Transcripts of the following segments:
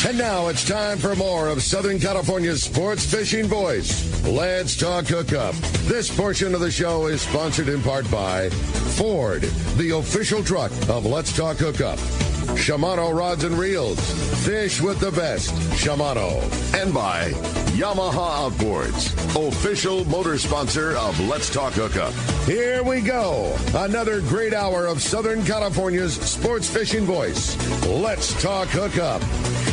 And now it's time for more of Southern California's sports fishing voice. Let's talk hookup. This portion of the show is sponsored in part by Ford, the official truck of Let's Talk Hookup. Shimano Rods and Reels. Fish with the best. Shimano. And by Yamaha Outboards, official motor sponsor of Let's Talk Hookup. Here we go. Another great hour of Southern California's sports fishing voice. Let's Talk Hookup.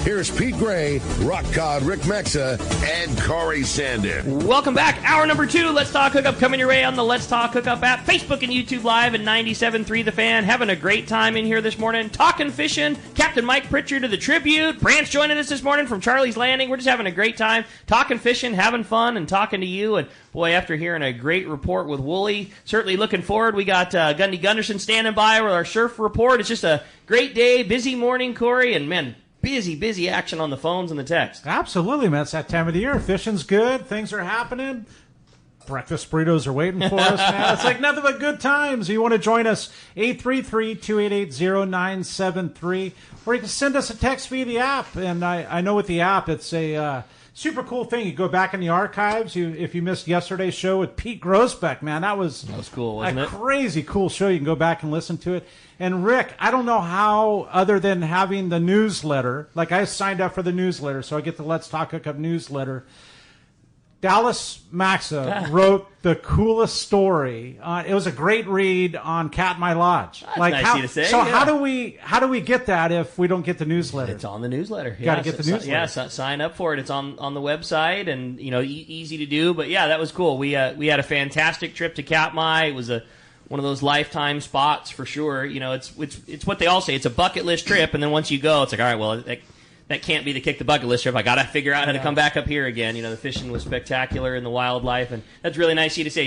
Here's Pete Gray, Rock Cod, Rick Mexa, and Corey Sandin. Welcome back. Hour number 2, Let's Talk Hookup, coming your way on the Let's Talk Hookup app, Facebook and YouTube Live at 97.3 The Fan. Having a great time in here this morning. Talking fishing. Captain Mike Pritchard to the tribute. Brant's joining us this morning from Charlie's Landing. We're just having a great time. Talking fishing, having fun, and talking to you. And boy, after hearing a great report with Wooly, certainly looking forward. We got Gundy Gunderson standing by with our surf report. It's just a great day, busy morning, Corey, and man, busy action on the phones and the text. Absolutely, man. It's that time of the year. Fishing's good. Things are happening. Breakfast burritos are waiting for us, man. It's like nothing but good times. You want to join us, 833-288-0973, or you can send us a text via the app. And I know with the app, it's a super cool thing. You go back in the archives. If you missed yesterday's show with Pete Grossbeck, man, that was cool, wasn't it? Crazy cool show. You can go back and listen to it. And Rick, I don't know how, other than having the newsletter, like I signed up for the newsletter, so I get the Let's Talk Hookup newsletter. Dallas Maxa wrote the coolest story. It was a great read on Cat in My Lodge. That's nice of you to say. So how do we get that if we don't get the newsletter? It's on the newsletter. Got to get the newsletter. Yeah, sign up for it. It's on the website, and easy to do. But yeah, that was cool. We had a fantastic trip to Katmai. It was one of those lifetime spots for sure. It's what they all say. It's a bucket list trip, and then once you go, it's like, all right, well, that can't be the kick the bucket list trip. I got to figure out how to come back up here again. The fishing was spectacular and the wildlife, and that's really nice of you to say.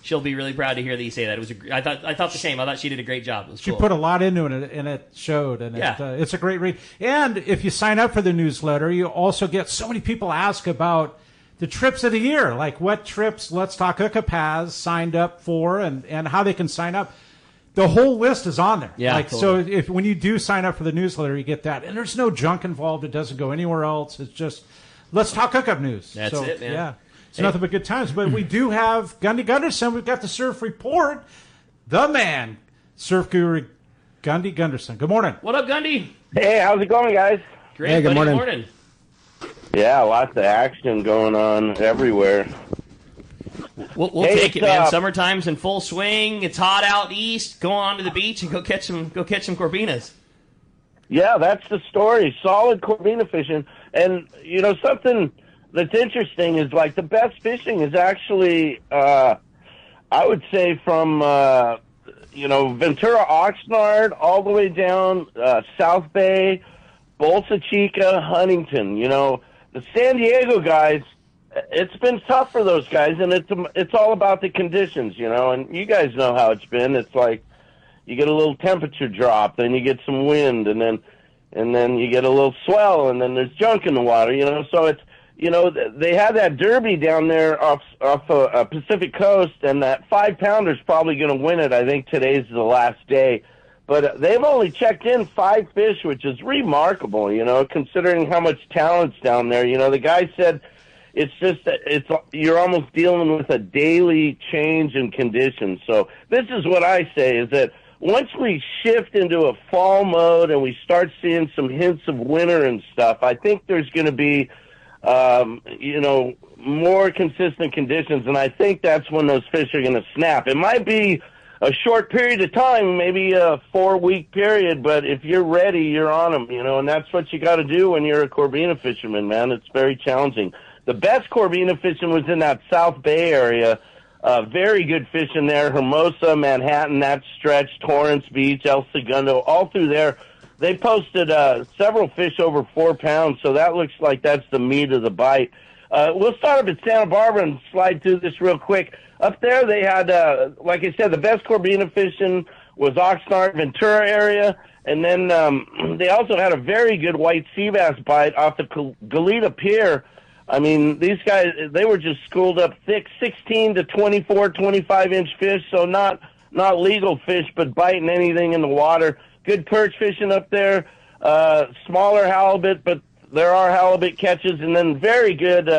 She'll be really proud to hear that you say that. I thought the same. I thought she did a great job. It was cool. She put a lot into it, and it showed. And it's a great read. And if you sign up for the newsletter, you also get so many people ask about the trips of the year, like what trips Let's Talk Hookup has signed up for, and how they can sign up. The whole list is on there. Yeah, totally. So when you do sign up for the newsletter, you get that. And there's no junk involved. It doesn't go anywhere else. It's just Let's Talk Hookup news. That's it, man. Yeah. It's nothing but good times. But we do have Gundy Gunderson. We've got the surf report. The man, surf guru Gundy Gunderson. Good morning. What up, Gundy? Hey, how's it going, guys? Great. Hey, good morning. Good morning. Yeah, lots of action going on everywhere. We'll take it, man. Summertime's in full swing. It's hot out east. Go on to the beach and go catch some corvinas. Yeah, that's the story. Solid corvina fishing. And, something that's interesting is, like, the best fishing is actually, I would say, from, Ventura, Oxnard, all the way down South Bay, Bolsa Chica, Huntington. The San Diego guys, it's been tough for those guys, and it's all about the conditions, and you guys know how it's been. It's like you get a little temperature drop, then you get some wind, and then you get a little swell, and then there's junk in the water, so it's, they had that derby down there off Pacific Coast, and that 5-pounder's probably going to win it. I think today's the last day. But they've only checked in 5 fish, which is remarkable, considering how much talent's down there. The guy said it's just you're almost dealing with a daily change in conditions. So this is what I say, is that once we shift into a fall mode and we start seeing some hints of winter and stuff, I think there's going to be, more consistent conditions, and I think that's when those fish are going to snap. It might be a short period of time, maybe a 4-week period, but if you're ready, you're on them, and that's what you got to do when you're a corvina fisherman, man. It's very challenging. The best corvina fishing was in that South Bay area. Very good fishing there. Hermosa, Manhattan, that stretch, Torrance Beach, El Segundo, all through there. They posted several fish over 4 pounds, so that looks like that's the meat of the bite. We'll start up at Santa Barbara and slide through this real quick. Up there, they had, like I said, the best corvina fishing was Oxnard, Ventura area, and then they also had a very good white sea bass bite off the Goleta Pier. I mean, these guys, they were just schooled up thick, 16 to 24, 25-inch fish, so not legal fish, but biting anything in the water. Good perch fishing up there, smaller halibut, but there are halibut catches, and then very good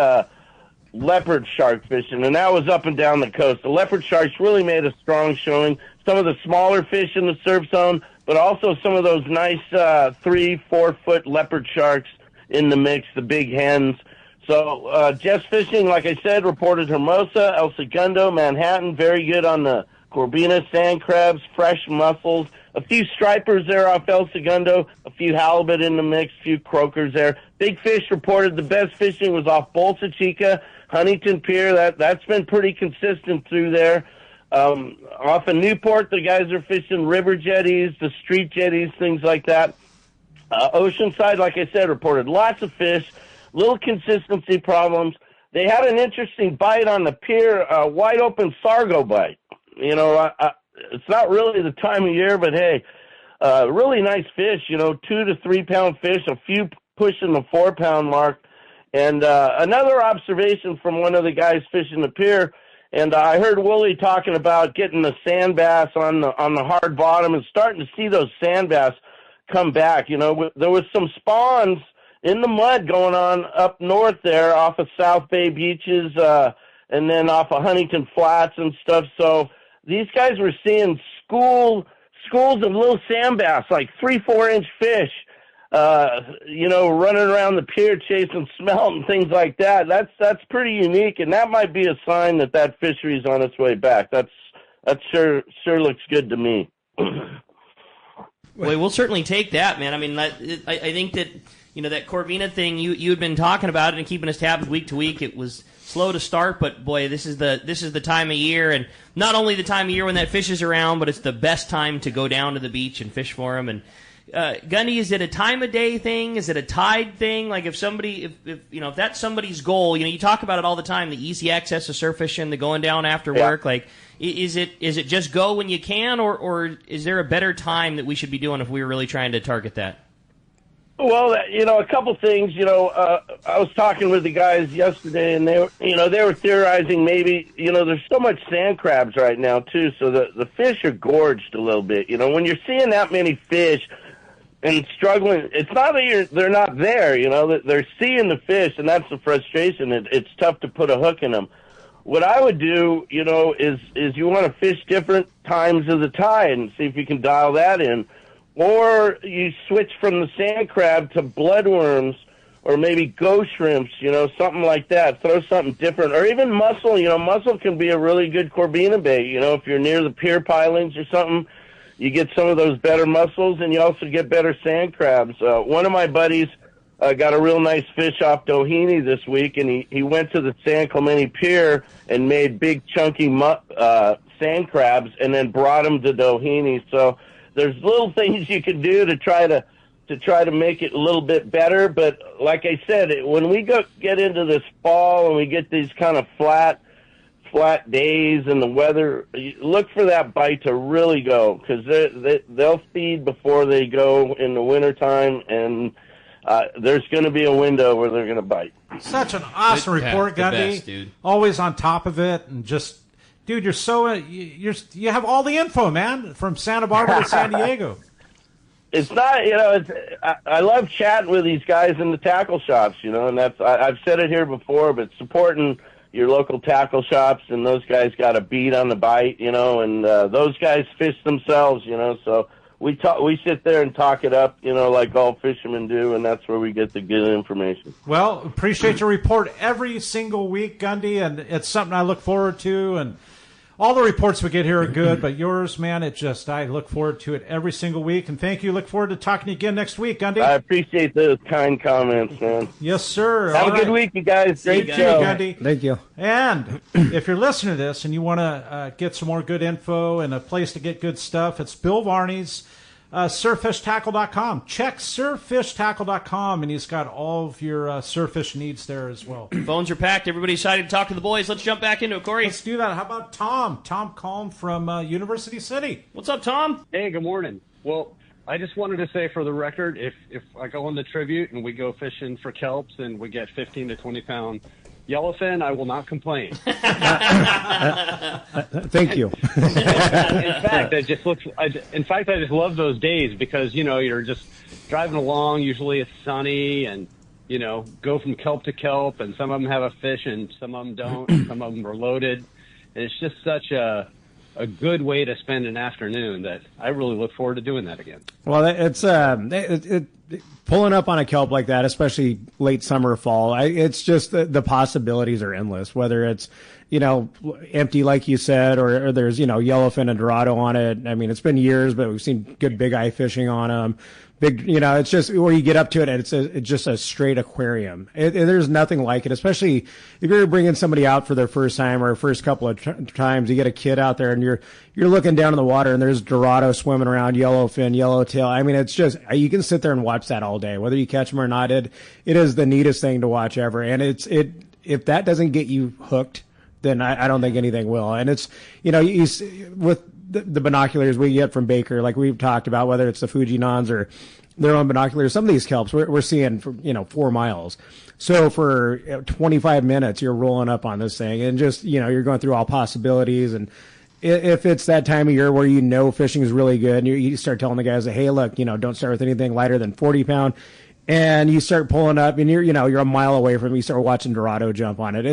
leopard shark fishing, and that was up and down the coast. The leopard sharks really made a strong showing. Some of the smaller fish in the surf zone, but also some of those nice 3-4 foot leopard sharks in the mix, the big hens. So Jess Fishing, like I said, reported Hermosa, El Segundo, Manhattan, very good on the Corbina, sand crabs, fresh mussels, a few stripers there off El Segundo, a few halibut in the mix, a few croakers there. Big Fish reported the best fishing was off Bolsa Chica, Huntington Pier. That's been pretty consistent through there. Off of Newport, the guys are fishing river jetties, the street jetties, things like that. Oceanside, like I said, reported lots of fish, little consistency problems. They had an interesting bite on the pier, a wide open sargo bite. You know, it's not really the time of year, but hey, really nice fish, 2 to 3 pound fish, a few pushing the 4 pound mark. And another observation from one of the guys fishing the pier, and I heard Willie talking about getting the sand bass on the hard bottom and starting to see those sand bass come back. There was some spawns in the mud going on up north there off of South Bay beaches, and then off of Huntington Flats and stuff. So these guys were seeing schools of little sand bass, like 3-4 inch fish, running around the pier chasing smelt and things like that. That's pretty unique, and that might be a sign that fishery's on its way back. That sure looks good to me. Well, we'll certainly take that, man. I mean, I think that that Corvina thing you had been talking about it and keeping us tabs week to week. It was slow to start, but boy, this is the time of year, and not only the time of year when that fish is around, but it's the best time to go down to the beach and fish for them. And Gundy, is it a time of day thing? Is it a tide thing? Like if that's somebody's goal, you talk about it all the time, the easy access to surf fishing, the going down after work. Like, is it just go when you can, or is there a better time that we should be doing if we were really trying to target that? Well, a couple things. I was talking with the guys yesterday, and they were theorizing maybe, there's so much sand crabs right now too, so the fish are gorged a little bit. When you're seeing that many fish and struggling, it's not that they're not there. They're seeing the fish, and that's the frustration. It's tough to put a hook in them. What I would do, is you want to fish different times of the tide and see if you can dial that in. Or you switch from the sand crab to bloodworms or maybe ghost shrimps, something like that. Throw something different. Or even mussel. Mussel can be a really good Corbina bait. If you're near the pier pilings or something, you get some of those better mussels, and you also get better sand crabs. One of my buddies got a real nice fish off Doheny this week, and he went to the San Clemente Pier and made big chunky sand crabs and then brought them to Doheny. So there's little things you can do to try to make it a little bit better. But like I said, when we get into this fall and we get these kind of flat days and the weather, look for that bite to really go, because they'll feed before they go in the wintertime, and there's going to be a window where they're going to bite. Such an awesome report, Gundy. Best, dude. Always on top of it, and just, dude, you have all the info, man, from Santa Barbara to San Diego. It's not, I love chatting with these guys in the tackle shops, and I've said it here before, but supporting your local tackle shops, and those guys got a beat on the bite, and those guys fish themselves, so we sit there and talk it up, like all fishermen do, and that's where we get the good information. Well, appreciate your report every single week, Gundy, and it's something I look forward to, and all the reports we get here are good, but yours, man, I look forward to it every single week. And thank you. Look forward to talking to you again next week, Gundy. I appreciate those kind comments, man. Yes, sir. Have a good week, you guys. Great show. Gundy. Thank you. And if you're listening to this and you want to get some more good info and a place to get good stuff, it's Bill Varney's surffishtackle.com. Check surffishtackle.com, and he's got all of your surffish needs there as well. Phones are packed. Everybody's excited to talk to the boys. Let's jump back into it, Corey. Let's do that. How about Tom? Tom Calm from University City. What's up, Tom? Hey, good morning. Well, I just wanted to say for the record, if I go on the Tribute and we go fishing for kelps and we get 15 to 20 pound yellowfin, I will not complain. Thank you. In fact, I just love those days because, you're just driving along. Usually it's sunny and go from kelp to kelp, and some of them have a fish and some of them don't, and some of them are loaded. And it's just such a good way to spend an afternoon that I really look forward to doing that again. Well, it's pulling up on a kelp like that, especially late summer, fall. It's just the possibilities are endless. Whether it's empty like you said, or there's yellowfin and dorado on it. I mean, it's been years, but we've seen good big eye fishing on them. Big, it's just where you get up to it, and it's just a straight aquarium. There's nothing like it, especially if you're bringing somebody out for their first time or first couple of times. You get a kid out there, and you're looking down in the water, and there's dorado swimming around, yellowfin, yellowtail. I mean, it's just you can sit there and watch that all day, whether you catch them or not. It is the neatest thing to watch ever, and if that doesn't get you hooked, then I don't think anything will. And it's with the binoculars we get from Baker, like we've talked about, whether it's the Fujinons or their own binoculars, some of these kelps we're seeing for 4 miles. So for 25 minutes, you're rolling up on this thing, and just you're going through all possibilities. And if it's that time of year where fishing is really good, and you start telling the guys that, hey, look, don't start with anything lighter than 40 pound, and you start pulling up, and you're a mile away from it, you start watching dorado jump on it.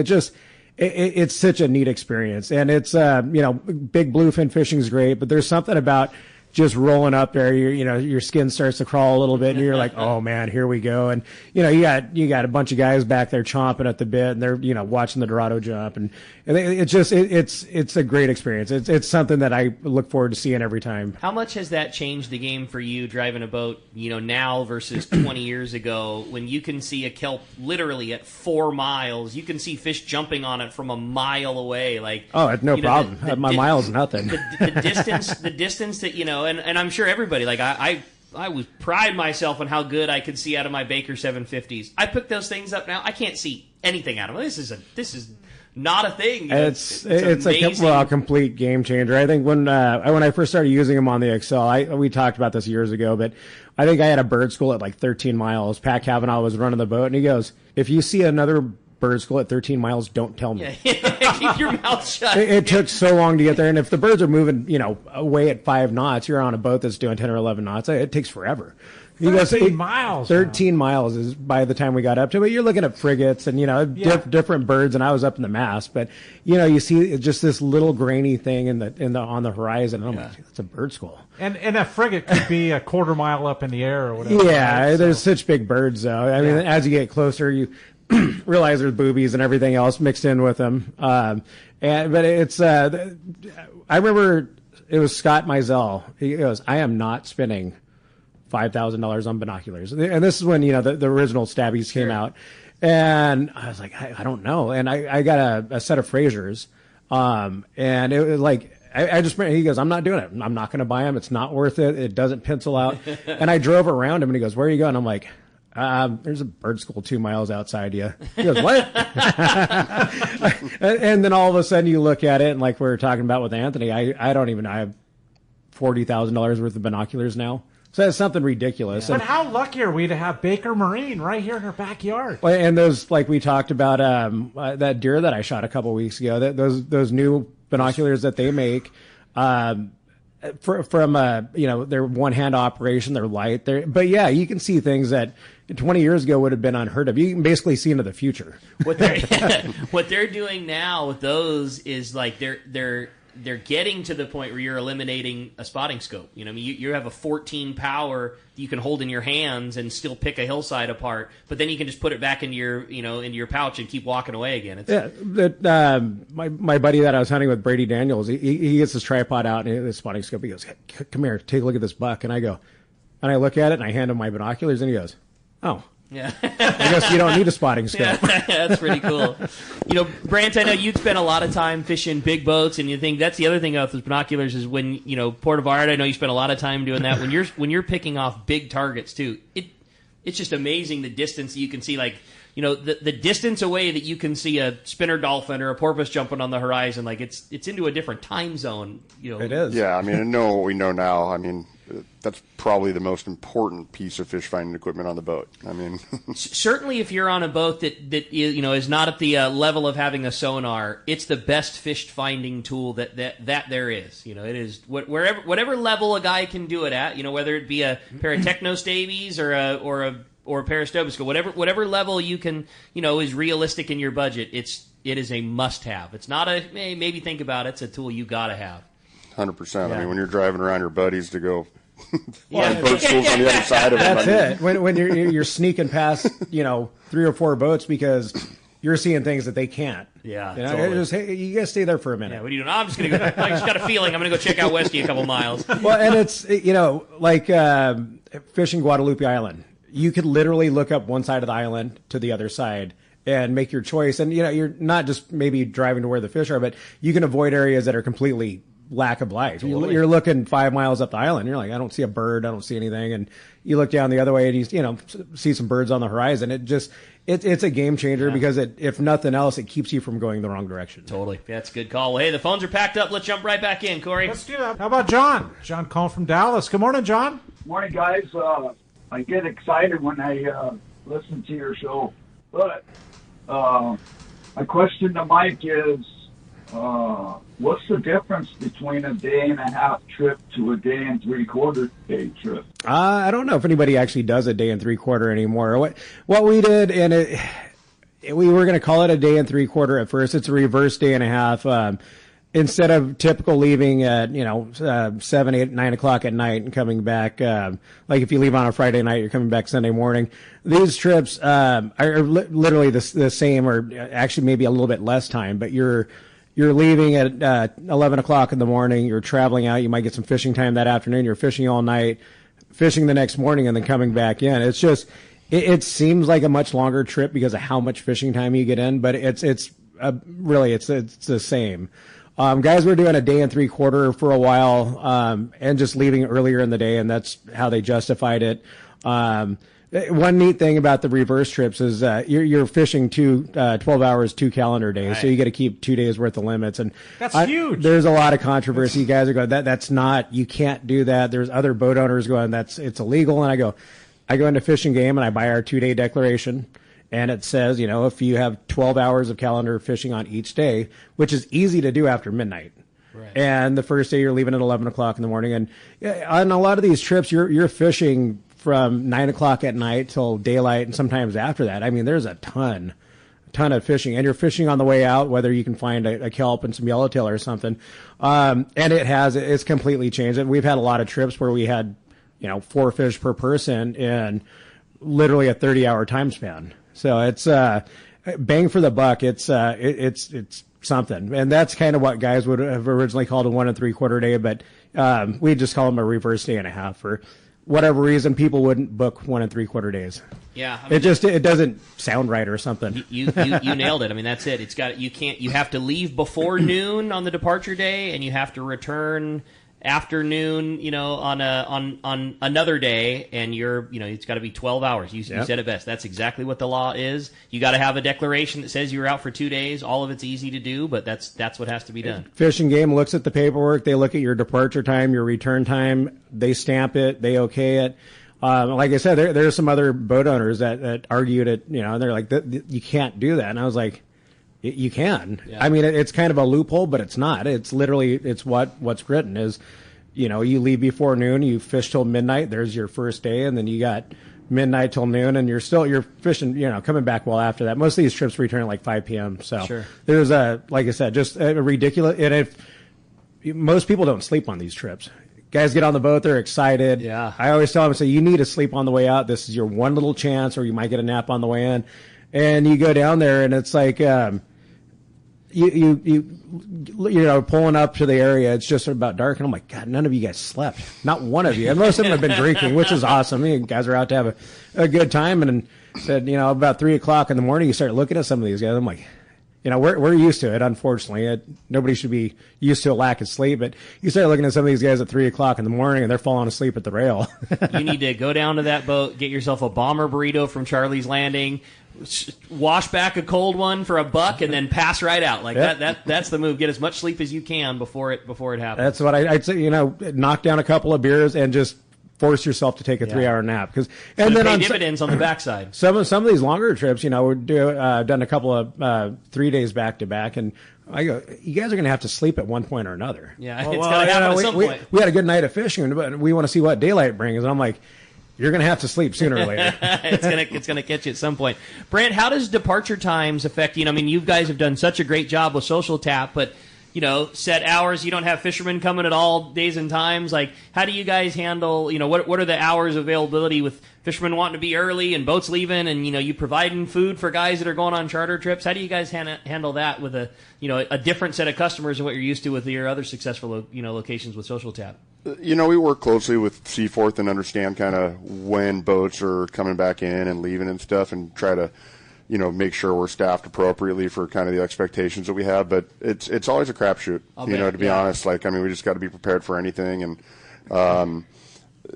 It's such a neat experience. And it's, big bluefin fishing is great, but there's something about just rolling up there. Your skin starts to crawl a little bit, and you're like, oh man, here we go. And, you got a bunch of guys back there chomping at the bit, and they're, watching the dorado jump. And it's a great experience. It's something that I look forward to seeing every time. How much has that changed the game for you driving a boat, now versus 20 years ago, when you can see a kelp literally at 4 miles? You can see fish jumping on it from a mile away. It's no problem. My mile's nothing. The distance that, and I'm sure everybody, I would pride myself on how good I could see out of my Baker 750s. I pick those things up now. I can't see anything out of them. This is not a thing. It's a complete game changer. I think when I first started using them on the Excel, we talked about this years ago, but I think I had a bird school at 13 miles. Pat Cavanaugh was running the boat, and he goes, if you see another bird school at 13 miles, don't tell me. Keep your mouth shut. It took so long to get there, and if the birds are moving, away at 5 knots, you're on a boat that's doing 10 or 11 knots. It takes forever. 13 miles. 13 miles is by the time we got up to it. You're looking at frigates and, different birds, and I was up in the mast. But, you see just this little grainy thing on the horizon. And I'm like, that's a bird school. And a frigate could be a quarter mile up in the air or whatever. Yeah, right? There's such big birds, though. I mean, as you get closer, you realize there's boobies and everything else mixed in with them. But it's I remember it was Scott Mizell. He goes, I am not spending $5,000 on binoculars. And this is when, the original Stabbies came out. And I was like, I don't know. And I got a set of Frasers. And it was like, he goes, I'm not doing it. I'm not going to buy them. It's not worth it. It doesn't pencil out. And I drove around him, and he goes, where are you going? I'm like, there's a bird school 2 miles outside you. He goes, what? And then all of a sudden you look at it, and like we were talking about with Anthony, I don't even know. I have $40,000 worth of binoculars now. So that's something ridiculous. But how lucky are we to have Baker Marine right here in our backyard? And those, like we talked about, that deer that I shot a couple weeks ago, those new binoculars that they make, from their one-hand operation, they're light. But yeah, you can see things that 20 years ago would have been unheard of. You can basically see into the future. What they're doing now with those is like they're getting to the point where you're eliminating a spotting scope. You have a 14 power you can hold in your hands and still pick a hillside apart, but then you can just put it back into your pouch and keep walking away again. My buddy that I was hunting with, Brady Daniels, he gets his tripod out and his spotting scope. He goes, hey, come here, take a look at this buck. And I look at it and I hand him my binoculars, and he goes, oh. Yeah. I guess you don't need a spotting scope. Yeah, that's pretty cool. Brant, I know you'd spent a lot of time fishing big boats, and you think that's the other thing about those binoculars is when, Port of Art, I know you spent a lot of time doing that. When you're picking off big targets too, it's just amazing the distance that you can see, the distance away that you can see a spinner dolphin or a porpoise jumping on the horizon, it's into a different time zone. It is. Yeah, knowing what we know now, that's probably the most important piece of fish finding equipment on the boat. Certainly, if you're on a boat that is not at the level of having a sonar, it's the best fish finding tool that there is. It is whatever level a guy can do it at. Whether it be a pair of techno stabies or a or a periscope, whatever level you can, is realistic in your budget. It is a must-have. It's not a maybe think about it. It's a tool you got to have. 100%. I mean, when you're driving around your buddies to go Yeah. find boat schools on the other side of it. That's it. When you're sneaking past, 3 or 4 boats because you're seeing things that they can't. Yeah, totally. Just, hey, you guys stay there for a minute. Yeah, what are you doing? I'm just gonna go. I just got a feeling I'm gonna go check out Westy a couple miles. Well, and it's like fishing Guadalupe Island. You could literally look up one side of the island to the other side and make your choice. And you're not just maybe driving to where the fish are, but you can avoid areas that are completely lack of life. Totally. You're looking 5 miles up the island. You're like, I don't see a bird. I don't see anything. And you look down the other way and you see some birds on the horizon. It's a game changer because if nothing else, it keeps you from going the wrong direction. Totally. That's a good call. Well, hey, the phones are packed up. Let's jump right back in, Corey. Let's do that. How about John? John calling from Dallas. Good morning, John. Morning, guys. I get excited when I listen to your show. But my question to Mike is, what's the difference between a day and a half trip to a day and 3/4 day trip? I don't know if anybody actually does a day and 3/4 anymore. What we did, and we were going to call it a day and 3/4 at first. It's a reverse day and a half. Instead of typical leaving at 7, 8, 9 o'clock at night and coming back, like if you leave on a Friday night, you're coming back Sunday morning. These trips are literally the same, or actually maybe a little bit less time. But you're leaving at 11 o'clock in the morning. You're traveling out. You might get some fishing time that afternoon. You're fishing all night, fishing the next morning, and then coming back in. It's just it seems like a much longer trip because of how much fishing time you get in, but it's really the same. Guys were doing a day and 3/4 for a while, and just leaving earlier in the day, and that's how they justified it. One neat thing about the reverse trips is you're fishing 12 hours, 2 calendar days, right. So you got to keep 2 days worth of limits. And That's huge. There's a lot of controversy. You guys are going, that's not, you can't do that. There's other boat owners going, it's illegal. And I go into Fishing Game and I buy our 2-day declaration. And it says, if you have 12 hours of calendar fishing on each day, which is easy to do after midnight. Right. And the first day you're leaving at 11 o'clock in the morning. And on a lot of these trips, you're fishing from 9 o'clock at night till daylight, and sometimes after that. I mean, there's a ton of fishing, and you're fishing on the way out, whether you can find a kelp and some yellowtail or something. And it's completely changed. And we've had a lot of trips where we had, 4 fish per person in literally a 30-hour time span. So it's bang for the buck. It's something, and that's kind of what guys would have originally called a 1 3/4 day, but we just call them a reverse day and a half. For whatever reason, people wouldn't book 1 3/4 days. Yeah, I mean, it doesn't sound right or something. You nailed it. I mean, that's it. You have to leave before noon on the departure day, and you have to return afternoon, on another day, and it's got to be 12 hours. You said it best. That's exactly what the law is. You got to have a declaration that says you were out for 2 days. All of it's easy to do, but that's what has to be done. Fishing Game looks at the paperwork. They look at your departure time, your return time. They stamp it. They okay it. Like I said, there's some other boat owners that argued it, and they're like, you can't do that. And I was like, you can. Yeah. I mean, it's kind of a loophole, but it's not. It's literally, it's what's written is, you leave before noon, you fish till midnight. There's your first day, and then you got midnight till noon, and you're fishing, coming back well after that. Most of these trips return at like 5 p.m. So sure. There's like I said, just a ridiculous. And if most people don't sleep on these trips. Guys get on the boat, they're excited. Yeah. I always tell them, you need to sleep on the way out. This is your one little chance, or you might get a nap on the way in. And you go down there, and it's like, you pulling up to the area, it's just about dark, and I'm like, God, none of you guys slept. Not one of you. And most of them have been drinking, which is awesome. You guys are out to have a good time. And said, about 3 o'clock in the morning, you start looking at some of these guys. I'm like, we're used to it, unfortunately. Nobody should be used to a lack of sleep, but you start looking at some of these guys at 3 o'clock in the morning, and they're falling asleep at the rail. You need to go down to that boat, get yourself a bomber burrito from Charlie's Landing, wash back a cold one for $1, and then pass right out. Like that's the move. Get as much sleep as you can before it happens. That's what I'd say. Knock down a couple of beers and just force yourself to take a 3-hour nap, and then dividends on the backside. Some of these longer trips, we've done a couple of 3 days back to back, and I go, you guys are going to have to sleep at one point or another. Yeah, it's got to happen at some point. We had a good night of fishing, but we want to see what daylight brings, and I'm like, you're going to have to sleep sooner or later. It's gonna catch you at some point. Brant, how does departure times affect you? I mean, you guys have done such a great job with Social Tap, but set hours. You don't have fishermen coming at all days and times. Like, how do you guys handle? What are the hours availability with fishermen wanting to be early and boats leaving, and you providing food for guys that are going on charter trips? How do you guys handle that with a different set of customers than what you're used to with your other successful locations with Social Tap? We work closely with Seaforth and understand kind of when boats are coming back in and leaving and stuff, and try to make sure we're staffed appropriately for kind of the expectations that we have. But it's always a crapshoot, to be honest. Like, we just got to be prepared for anything. And, and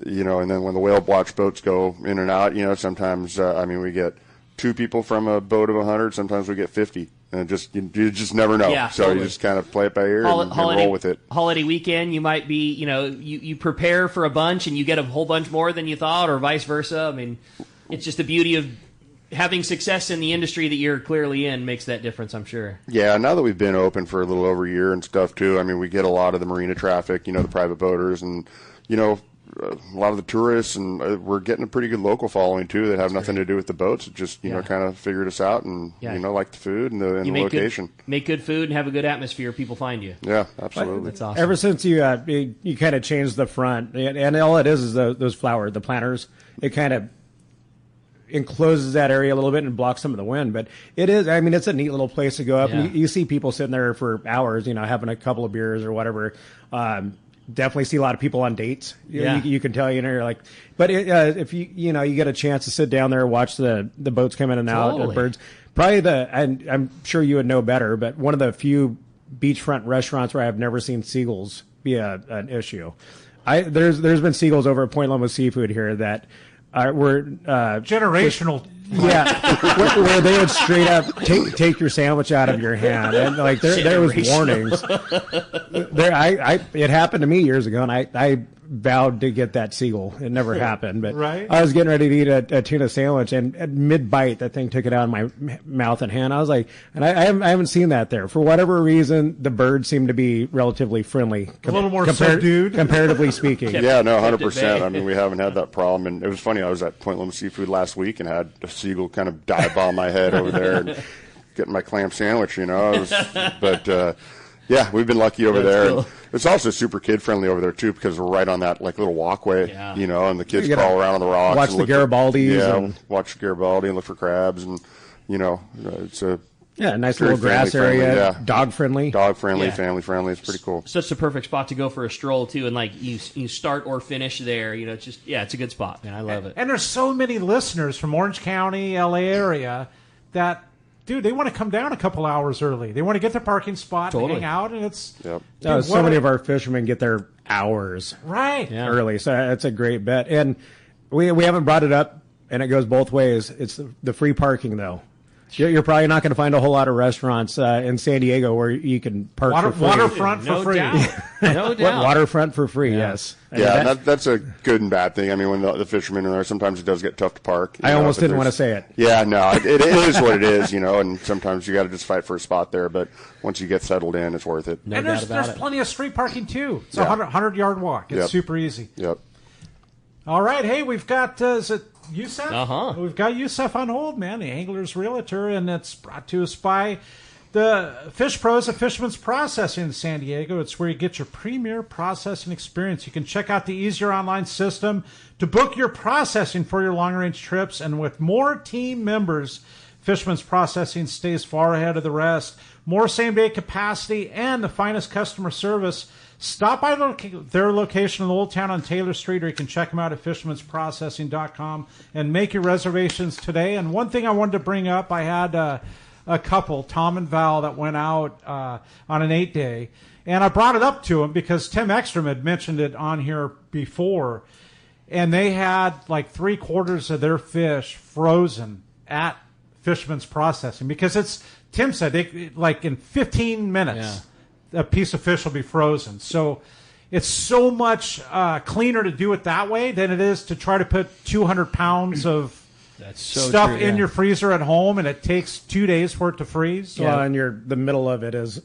then when the whale watch boats go in and out, sometimes, we get 2 people from a boat of 100. Sometimes we get 50. And you just never know. Yeah, so totally. You just kind of play it by ear and roll with it. Holiday weekend, you might be, you prepare for a bunch and you get a whole bunch more than you thought, or vice versa. I mean, it's just the beauty of having success in the industry that you're clearly in makes that difference, I'm sure. Yeah, now that we've been open for a little over a year and stuff too, we get a lot of the marina traffic, the private boaters, and a lot of the tourists, and we're getting a pretty good local following too that have nothing to do with the boats. It just kind of figured us out, and like the food and the location. Make good food and have a good atmosphere. People find you. Yeah, absolutely. That's awesome. Ever since you kind of changed the front, and all it is those the planters. It kind of encloses that area a little bit and blocks some of the wind. But it is, it's a neat little place to go up. Yeah. And you see people sitting there for hours, having a couple of beers or whatever. Definitely see a lot of people on dates. You can tell, you're like, but if you get a chance to sit down there and watch the boats come in and out, the birds, probably and I'm sure you would know better, but one of the few beachfront restaurants where I've never seen seagulls be an issue. There's been seagulls over at Point Loma Seafood here that were generational. Where they would straight up take your sandwich out of your hand, and like there was warnings. It happened to me years ago, and I vowed to get that seagull. It never happened, but right. I was getting ready to eat a tuna sandwich, and at mid-bite, that thing took it out of my mouth and hand. I was like, and I haven't seen that there. For whatever reason, the birds seem to be relatively friendly. A little more subdued. Comparatively speaking. Yeah, no, 100%. We haven't had that problem. And it was funny, I was at Point Loma Seafood last week and had a seagull kind of dive bomb my head over there and getting my clam sandwich, yeah, we've been lucky over there. Cool. It's also super kid-friendly over there, too, because we're right on that little walkway, and the kids crawl around on the rocks. Watch the Garibaldis. Yeah, watch the Garibaldi and look for crabs. And, it's a nice little grass area, dog-friendly. Dog-friendly, family-friendly. It's pretty cool. Such a perfect spot to go for a stroll, too, and, you start or finish there. It's just, it's a good spot, man. I love it. And there's so many listeners from Orange County, L.A. area that... Dude, they want to come down a couple hours early. They want to get their parking spot and hang out, and it's... Yep. Dude, so many of our fishermen get their hours early, so that's a great bet. And we haven't brought it up, and it goes both ways. It's the free parking, though. You're probably not going to find a whole lot of restaurants in San Diego where you can park for free. Waterfront for free. No doubt. Waterfront for free, yes. Yeah, that's a good and bad thing. When the fishermen are there, sometimes it does get tough to park. I almost didn't want to say it. Yeah, no, it is what it is, and sometimes you got to just fight for a spot there. But once you get settled in, it's worth it. And there's plenty of street parking, too. It's a 100-yard walk. It's super easy. Yep. All right, hey, we've got, is it Youssef? Uh-huh. We've got Youssef on hold, man, the Angler's Realtor, and it's brought to us by the Fish Pros of Fisherman's Processing in San Diego. It's where you get your premier processing experience. You can check out the easier online system to book your processing for your long-range trips, and with more team members, Fisherman's Processing stays far ahead of the rest. More same-day capacity and the finest customer service. Stop by their location in Old Town on Taylor Street, or you can check them out at fishermansprocessing.com and make your reservations today. And one thing I wanted to bring up, I had a couple, Tom and Val, that went out on an 8-day. And I brought it up to them because Tim Ekstrom had mentioned it on here before. And they had like 3/4 of their fish frozen at Fisherman's Processing because Tim said, in 15 minutes, a piece of fish will be frozen. So it's so much cleaner to do it that way than it is to try to put 200 pounds of stuff in your freezer at home, and it takes 2 days for it to freeze. Well, and the middle of it is,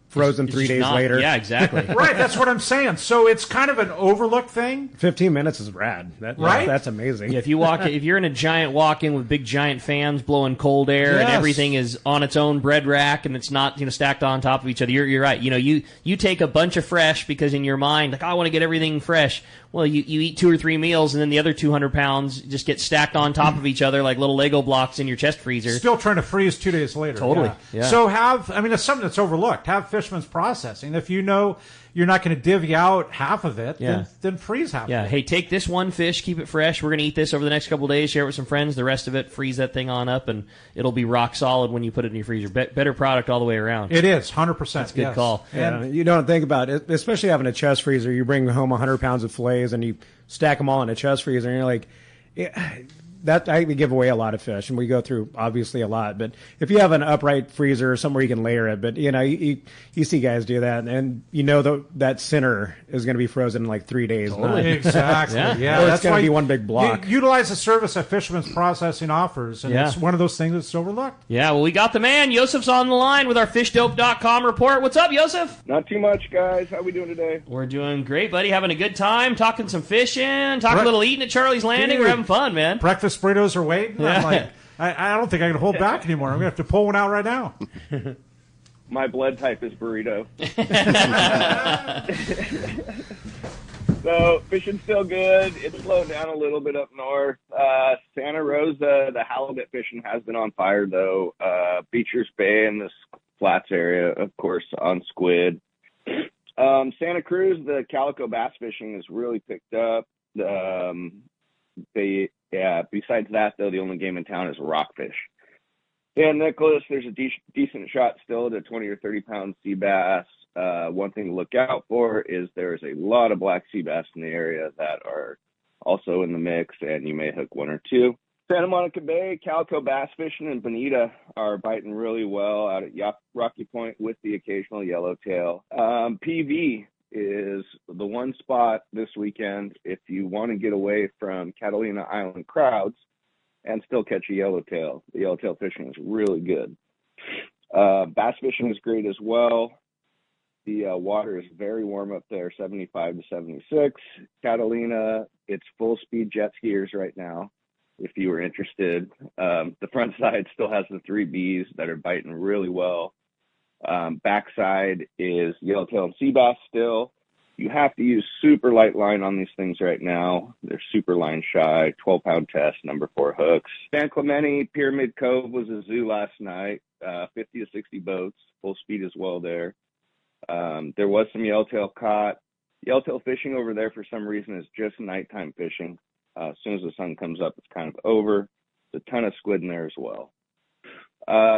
frozen 3 days later. Yeah, exactly. Right, that's what I'm saying. So it's kind of an overlooked thing. 15 minutes is rad. Right? That's amazing. Yeah, if you're in a giant walk-in with big giant fans blowing cold air and everything is on its own bread rack and it's not stacked on top of each other, you're right. You take a bunch of fresh because in your mind, like, I want to get everything fresh. Well, you eat 2 or 3 meals and then the other 200 pounds just get stacked on top of each other like little Lego blocks in your chest freezer. Still trying to freeze 2 days later. Totally. Yeah. So it's something that's overlooked. Have Fishman's processing. If you know you're not going to divvy out half of it, then freeze half of it. Yeah, hey, take this one fish, keep it fresh. We're going to eat this over the next couple of days, share it with some friends. The rest of it, freeze that thing on up, and it'll be rock solid when you put it in your freezer. Better product all the way around. It is, 100%. That's a good call. Yeah, you don't think about it, especially having a chest freezer. You bring home 100 pounds of fillets and you stack them all in a chest freezer, and you're like, we give away a lot of fish, and we go through obviously a lot. But if you have an upright freezer somewhere you can layer it, but you see guys do that, and that center is going to be frozen in like 3 days. Totally. Exactly. Yeah. Or That's it's going why to be one big block. Utilize the service that Fisherman's Processing offers, and it's one of those things that's overlooked. Yeah, well, we got the man. Yosef's on the line with our fishdope.com report. What's up, Yosef? Not too much, guys. How we doing today? We're doing great, buddy. Having a good time, talking some fishing, talking a little eating at Charlie's Landing. Dude, We're having fun, man. Breakfast burritos are waiting. I'm like, I don't think I can hold back anymore. I'm going to have to pull one out right now. My blood type is burrito. So, fishing's still good. It's slowed down a little bit up north. Santa Rosa, the halibut fishing has been on fire, though. Beecher's Bay and the Flats area, of course, on squid. Santa Cruz, the calico bass fishing has really picked up. Besides that, though, the only game in town is rockfish. San Nicolas, there's a decent shot still to 20 or 30 pound sea bass. One thing to look out for is there's a lot of black sea bass in the area that are also in the mix, and you may hook 1 or 2. Santa Monica Bay, calico bass fishing and bonita are biting really well out at Rocky Point with the occasional yellowtail. PV is the one spot this weekend if you want to get away from Catalina Island crowds and still catch a yellowtail. The yellowtail fishing is really good. Bass fishing is great as well. The water is very warm up there, 75 to 76. Catalina, it's full speed jet skiers right now, if you were interested. The front side still has the 3 Bs that are biting really well. Backside is yellowtail and sea bass still. You have to use super light line on these things right now. They're super line shy, 12-pound test, number 4 hooks. San Clemente, Pyramid Cove was a zoo last night, 50 to 60 boats, full speed as well there. There was some yellowtail caught. Yellowtail fishing over there for some reason is just nighttime fishing. As soon as the sun comes up, it's kind of over. There's a ton of squid in there as well.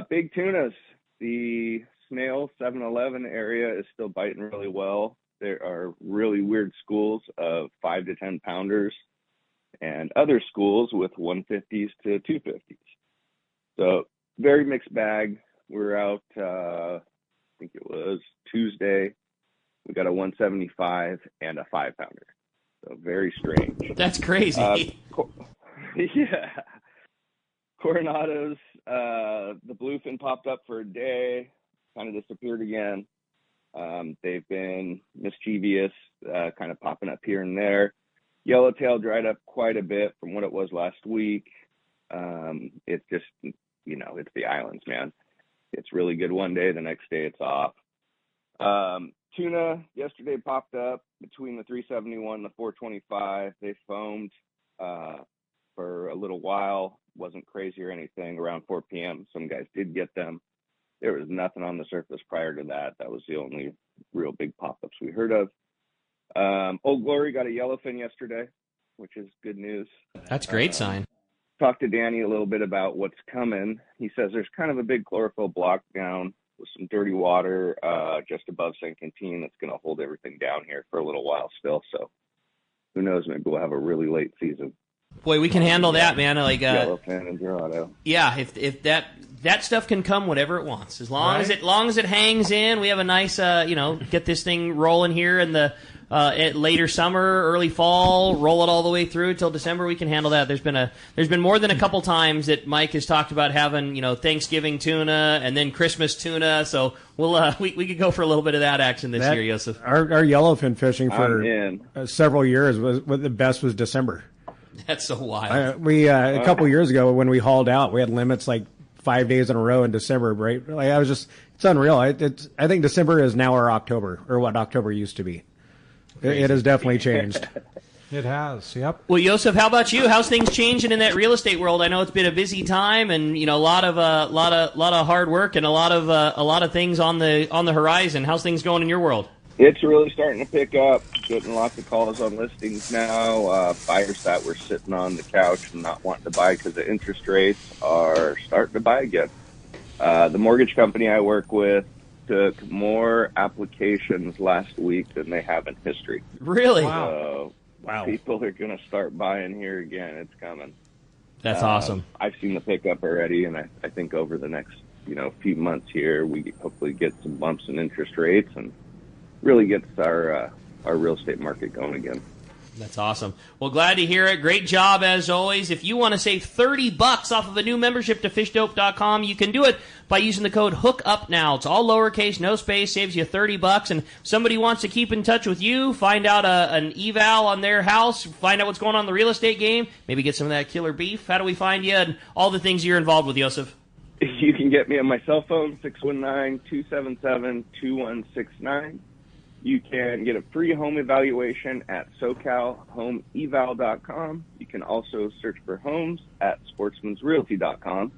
Big tunas, the Snail 7-Eleven area is still biting really well. There are really weird schools of 5 to 10 pounders and other schools with 150s to 250s. So very mixed bag. We're out, I think it was Tuesday. We got a 175 and a 5-pounder. So very strange. That's crazy. Yeah. Coronados, the bluefin popped up for a day, kind of disappeared again. They've been mischievous, kind of popping up here and there. Yellowtail dried up quite a bit from what it was last week. It's just, it's the islands, man. It's really good one day, the next day it's off. Tuna yesterday popped up between the 371 and the 425. They foamed for a little while. Wasn't crazy or anything. Around 4 p.m., some guys did get them. There was nothing on the surface prior to that. That was the only real big pop-ups we heard of. Old Glory got a yellowfin yesterday, which is good news. That's a great sign. Talked to Danny a little bit about what's coming. He says there's kind of a big chlorophyll block down with some dirty water just above St. Quentin that's going to hold everything down here for a little while still. So who knows, maybe we'll have a really late season. Boy, we can handle that, man. Like yellowfin and Dorado. Yeah, if that stuff can come whenever it wants, as long as it hangs in. We have a nice get this thing rolling here in the later summer, early fall, roll it all the way through till December, we can handle that. There's been more than a couple times that Mike has talked about having, Thanksgiving tuna and then Christmas tuna. So we could go for a little bit of that action this year, Yosef. Our yellowfin fishing for several years was the best was December. That's so wild. A couple years ago when we hauled out, we had limits like 5 days in a row in December, right? It's unreal. I think December is now our October, or what October used to be. It has definitely changed. It has, yep. Well, Yosef, how about you? How's things changing in that real estate world? I know it's been a busy time, and a lot of hard work and a lot of things on the horizon. How's things going in your world? It's really starting to pick up. Getting lots of calls on listings now. Buyers that were sitting on the couch and not wanting to buy because of interest rates are starting to buy again. The mortgage company I work with took more applications last week than they have in history. Really? So wow. People are going to start buying here again. It's coming. That's awesome. I've seen the pickup already, and I think over the next few months here, we hopefully get some bumps in interest rates and really gets our real estate market going again. That's awesome. Well, glad to hear it. Great job, as always. If you want to save $30 off of a new membership to fishdope.com, you can do it by using the code HOOKUP now. It's all lowercase, no space, saves you $30. And if somebody wants to keep in touch with you, find out an eval on their house, find out what's going on in the real estate game, maybe get some of that killer beef. How do we find you and all the things you're involved with, Yosef? You can get me on my cell phone, 619-277-2169. You can get a free home evaluation at SoCalHomeEval.com. You can also search for homes at Sportsman'sRealty.com.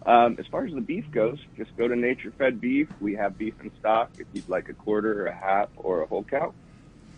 As far as the beef goes, just go to Nature Fed Beef. We have beef in stock if you'd like a quarter, a half, or a whole cow.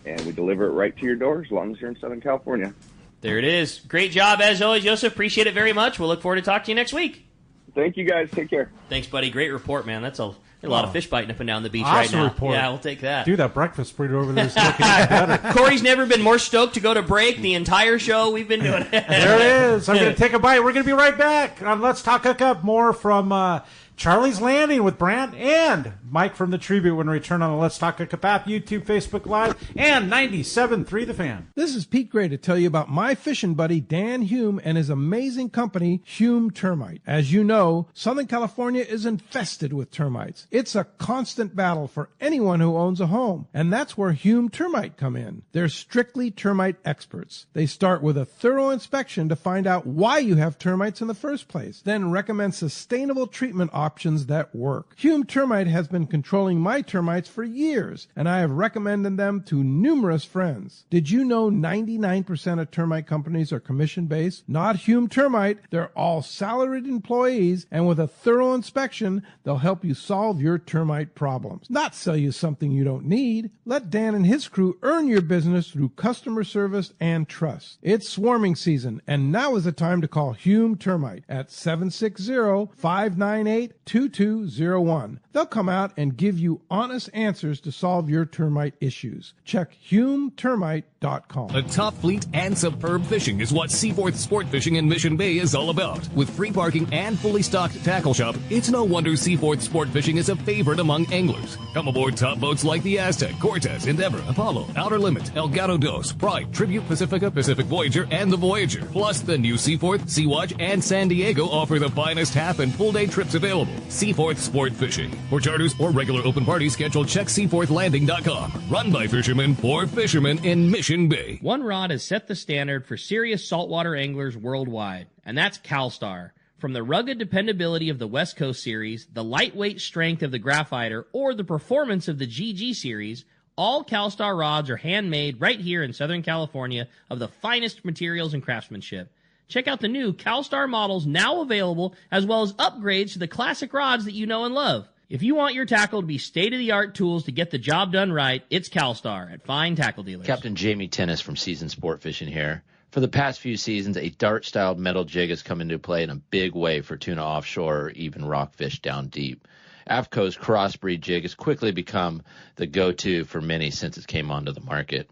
And we deliver it right to your door as long as you're in Southern California. There it is. Great job, as always, Joseph. Appreciate it very much. We'll look forward to talking to you next week. Thank you, guys. Take care. Thanks, buddy. Great report, man. That's a lot of fish biting up and down the beach awesome right now. Report. Yeah, we'll take that. Dude, that breakfast burrito over there is looking better. Corey's never been more stoked to go to break the entire show. We've been doing it. There it is. I'm going to take a bite. We're going to be right back on Let's Talk Hookup. More from Charlie's Landing with Brant and Mike from the Tribute when we return on the Let's Talk Hookup app, YouTube, Facebook Live, and 97.3 The Fan. This is Pete Gray to tell you about my fishing buddy Dan Hume and his amazing company, Hume Termite. As you know, Southern California is infested with termites. It's a constant battle for anyone who owns a home, and that's where Hume Termite come in. They're strictly termite experts. They start with a thorough inspection to find out why you have termites in the first place, then recommend sustainable treatment options that work. Hume Termite has been controlling my termites for years, and I have recommended them to numerous friends. Did you know 99% of termite companies are commission-based? Not Hume Termite. They're all salaried employees, and with a thorough inspection, they'll help you solve your termite problems. Not sell you something you don't need. Let Dan and his crew earn your business through customer service and trust. It's swarming season, and now is the time to call Hume Termite at 760-598-2201. They'll come out and give you honest answers to solve your termite issues. Check HumeTermite.com. A top fleet and superb fishing is what Seaforth Sport Fishing in Mission Bay is all about. With free parking and fully stocked tackle shop, it's no wonder Seaforth Sport Fishing is a favorite among anglers. Come aboard top boats like the Aztec, Cortez, Endeavor, Apollo, Outer Limit, El Gato Dos, Pride, Tribute Pacifica, Pacific Voyager, and the Voyager. Plus, the new Seaforth, Sea-Watch, and San Diego offer the finest half and full day trips available. Seaforth Sport Fishing. For charters or regular open party schedule, check SeaforthLanding.com. Run by fishermen for fishermen in Mission Bay. One rod has set the standard for serious saltwater anglers worldwide, and that's CalStar. From the rugged dependability of the West Coast Series, the lightweight strength of the Graphiter, or the performance of the GG Series, all CalStar rods are handmade right here in Southern California of the finest materials and craftsmanship. Check out the new CalStar models now available, as well as upgrades to the classic rods that you know and love. If you want your tackle to be state-of-the-art tools to get the job done right, it's CalStar at fine tackle dealers. Captain Jamie Tennis from Seasoned Sport Fishing here. For the past few seasons, a dart-styled metal jig has come into play in a big way for tuna offshore or even rockfish down deep. AFCO's crossbreed jig has quickly become the go-to for many since it came onto the market.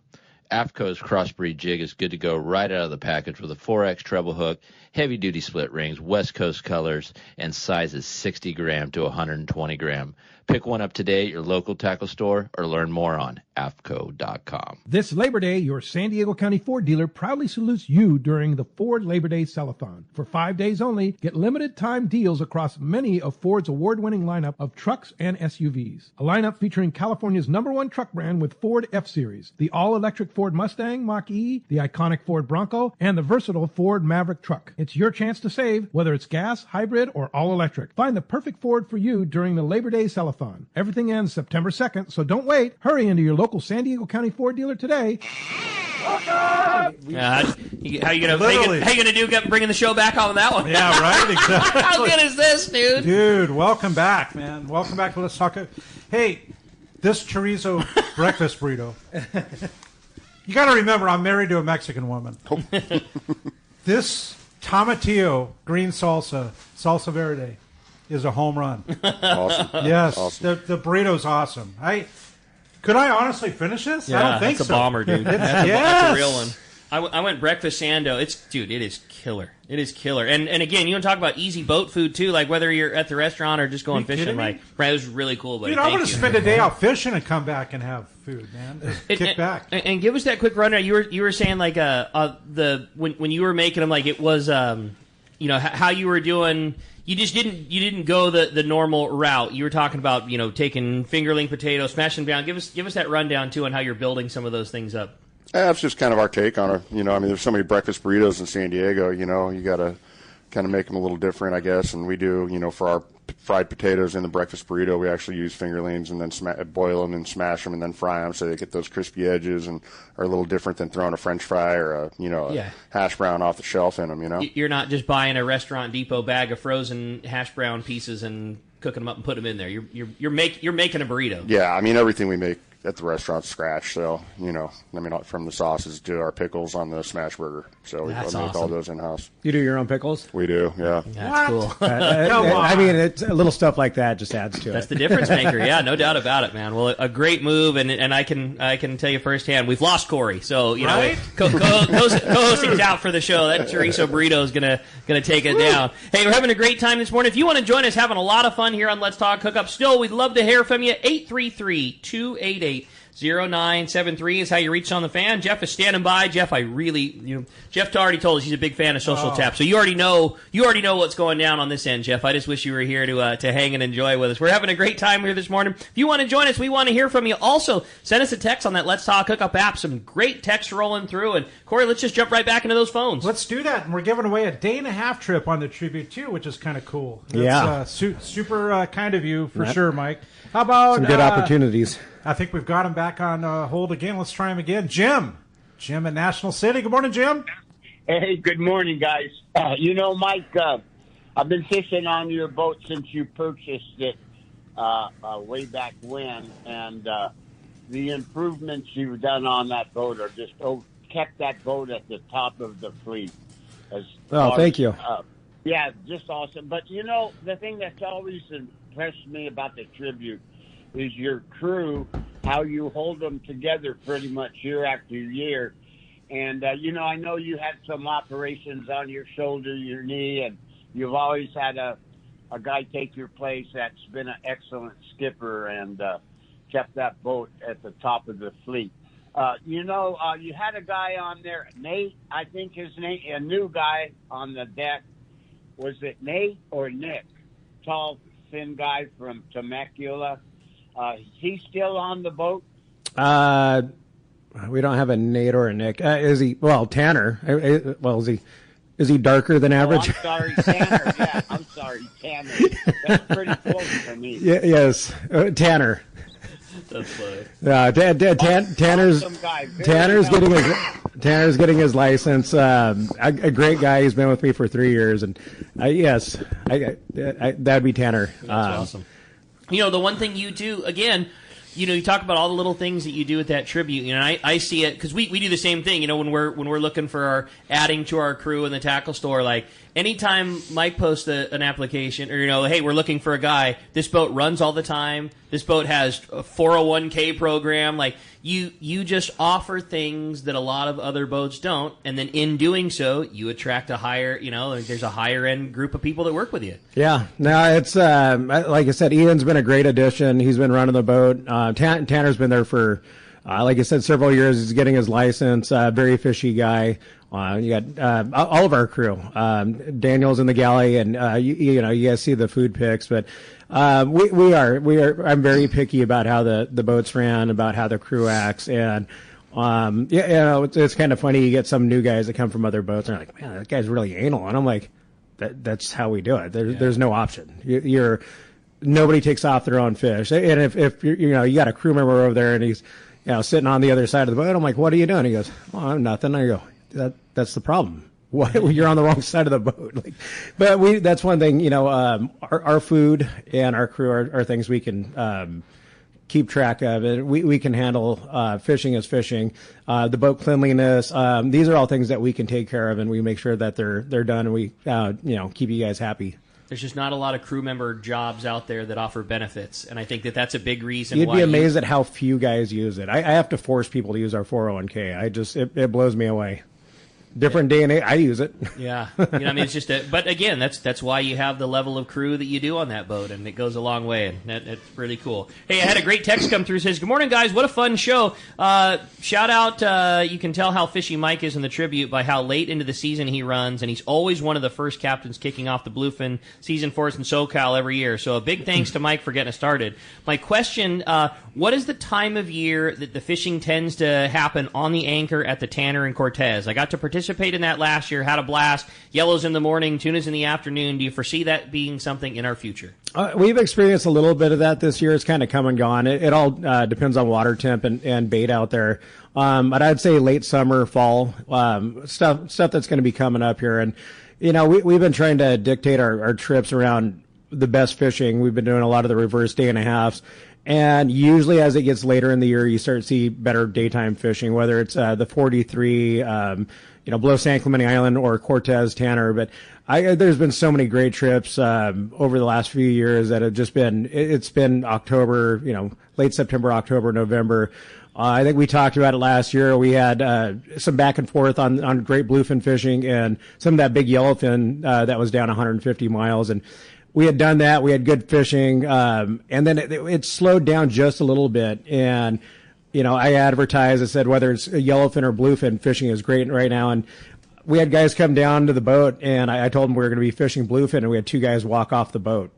AFCO's crossbreed jig is good to go right out of the package with a 4X treble hook, heavy-duty split rings, West Coast colors, and sizes 60 gram to 120 gram. Pick one up today at your local tackle store or learn more on AFCO.com. This Labor Day, your San Diego County Ford dealer proudly salutes you during the Ford Labor Day Sell-a-thon. For 5 days only, get limited time deals across many of Ford's award-winning lineup of trucks and SUVs. A lineup featuring California's #1 truck brand with Ford F-Series, the all-electric Ford Mustang Mach-E, the iconic Ford Bronco, and the versatile Ford Maverick truck. It's your chance to save, whether it's gas, hybrid, or all-electric. Find the perfect Ford for you during the Labor Day Sell-a-thon. Everything ends September 2nd, so don't wait. Hurry into your local San Diego County Ford dealer today. How you gonna do bringing the show back on that one? Yeah, right. Exactly. How good is this, dude? Dude, welcome back, man. Welcome back to Let's Talk. Hey, this chorizo breakfast burrito. You got to remember, I'm married to a Mexican woman. This tomatillo green salsa verde, is a home run. Awesome. Yes, Awesome. the burrito's awesome. Could I honestly finish this? Yeah, I don't think that's so. a bomber, dude. That's a real one. I went breakfast sando. It is killer. It is killer. And again, you want to talk about easy boat food too, like whether you're at the restaurant or just going fishing. Like, right, it was really cool. Buddy. Dude, I'm going to spend a day out fishing and come back and have food, man. Just kick back. And give us that quick rundown. You were saying like when you were making them, like it was how you were doing. You didn't go the normal route. You were talking about taking fingerling potatoes, smashing them down. Give us that rundown too on how you're building some of those things up. That's just kind of our take on it. There's so many breakfast burritos in San Diego. You got to kind of make them a little different, I guess. And we do, for our fried potatoes in the breakfast burrito, we actually use fingerlings and then boil them and smash them and then fry them so they get those crispy edges and are a little different than throwing a French fry or a hash brown off the shelf in them. You're not just buying a Restaurant Depot bag of frozen hash brown pieces and cooking them up and putting them in there. You're making a burrito. Yeah, everything we make at the restaurant's scratch. So, from the sauces to our pickles on the smash burger. So we make all those in-house. You do your own pickles? We do, yeah. That's cool. It's little stuff like that just adds to it. That's the difference maker. Yeah, no doubt about it, man. Well, a great move, and I can tell you firsthand, we've lost Corey. So, co-hosting's out for the show. That chorizo burrito is gonna take it down. Hey, we're having a great time this morning. If you want to join us, having a lot of fun here on Let's Talk Hookup. Still, we'd love to hear from you. 833-288-0973 is how you reach on the fan. Jeff is standing by. Jeff, Jeff already told us he's a big fan of Social Tap, so you already know what's going down on this end, Jeff. I just wish you were here to hang and enjoy with us. We're having a great time here this morning. If you want to join us, we want to hear from you. Also, send us a text on that Let's Talk Hookup app. Some great texts rolling through. And Corey, let's just jump right back into those phones. Let's do that. And we're giving away a day-and-a-half trip on the Tribute too, which is kind of cool. That's, super kind of you for sure, Mike. How about some good opportunities? I think we've got him back on hold again. Let's try him again. Jim at National City. Good morning, Jim. Hey, good morning, guys. Mike, I've been fishing on your boat since you purchased it way back when, and the improvements you've done on that boat are just kept that boat at the top of the fleet. Thank you. Yeah, just awesome. But, the thing that's always impressed me about the Tribute is your crew, how you hold them together pretty much year after year. And, I know you had some operations on your shoulder, your knee, and you've always had a guy take your place that's been an excellent skipper and kept that boat at the top of the fleet. You had a guy on there, Nate, I think his name, a new guy on the deck. Was it Nate or Nick? Tall, thin guy from Temecula. He's still on the boat? We don't have a Nate or a Nick. Is he? Well, Tanner. Is he darker than average? I'm sorry, Tanner. Yeah, I'm sorry, Tanner. That's pretty close for me. Yes, Tanner. That's funny. Tanner's getting his license. A great guy. He's been with me for 3 years, and that'd be Tanner. That's awesome. The one thing you do again. You talk about all the little things that you do with that Tribute. I see it because we do the same thing. When we're looking for adding to our crew in the tackle store. Like anytime Mike posts an application, or hey, we're looking for a guy. This boat runs all the time. This boat has a 401k program. Like you just offer things that a lot of other boats don't, and then in doing so, you attract a higher, there's a higher end group of people that work with you. Yeah, no, it's like I said, Ian's been a great addition. He's been running the boat. Tanner's been there for, like I said, several years. He's getting his license. Very fishy guy. You got all of our crew. Daniel's in the galley, and you guys see the food pics, but we are. I'm very picky about how the boats ran, about how the crew acts, and it's kind of funny. You get some new guys that come from other boats, and they're like, man, that guy's really anal, and I'm like, that's how we do it. There's no option. Nobody takes off their own fish, and if you got a crew member over there and he's sitting on the other side of the boat, I'm like, what are you doing? He goes, well, I'm nothing. I go, that's the problem. Why you're on the wrong side of the boat? But that's one thing. Our food and our crew are things we can keep track of, and we can handle. Fishing is fishing. The boat cleanliness. These are all things that we can take care of, and we make sure that they're done, and we keep you guys happy. There's just not a lot of crew member jobs out there that offer benefits, and I think that's a big reason. You'd be amazed at how few guys use it. I have to force people to use our 401k. It blows me away. Different day and age, I use it. Yeah, it's just but again, that's why you have the level of crew that you do on that boat, and it goes a long way, and that's really cool. Hey, I had a great text come through. It says, "Good morning, guys. What a fun show. Shout out, you can tell how fishy Mike is in the tribute by how late into the season he runs, and he's always one of the first captains kicking off the bluefin season for us in SoCal every year. So a big thanks to Mike for getting us started. My question, what is the time of year that the fishing tends to happen on the anchor at the Tanner and Cortez? I got to participate in that last year, had a blast. Yellows in the morning, tunas in the afternoon. Do you foresee that being something in our future? We've experienced a little bit of that this year. It's kind of come and gone. It all depends on water temp and bait out there. But I'd say late summer, fall, stuff that's going to be coming up here. And, we've been trying to dictate our trips around the best fishing. We've been doing a lot of the reverse day and a halves. And usually as it gets later in the year, you start to see better daytime fishing, whether it's the 43, below San Clemente Island or Cortez, Tanner. But there's been so many great trips over the last few years that have just been, it's been October, late September, October, November. I think we talked about it last year. We had some back and forth on great bluefin fishing and some of that big yellowfin that was down 150 miles. And we had done that. We had good fishing. And then it slowed down just a little bit. And, I advertised, I said, whether it's a yellowfin or bluefin, fishing is great right now. And we had guys come down to the boat, and I told them we were going to be fishing bluefin, and we had two guys walk off the boat.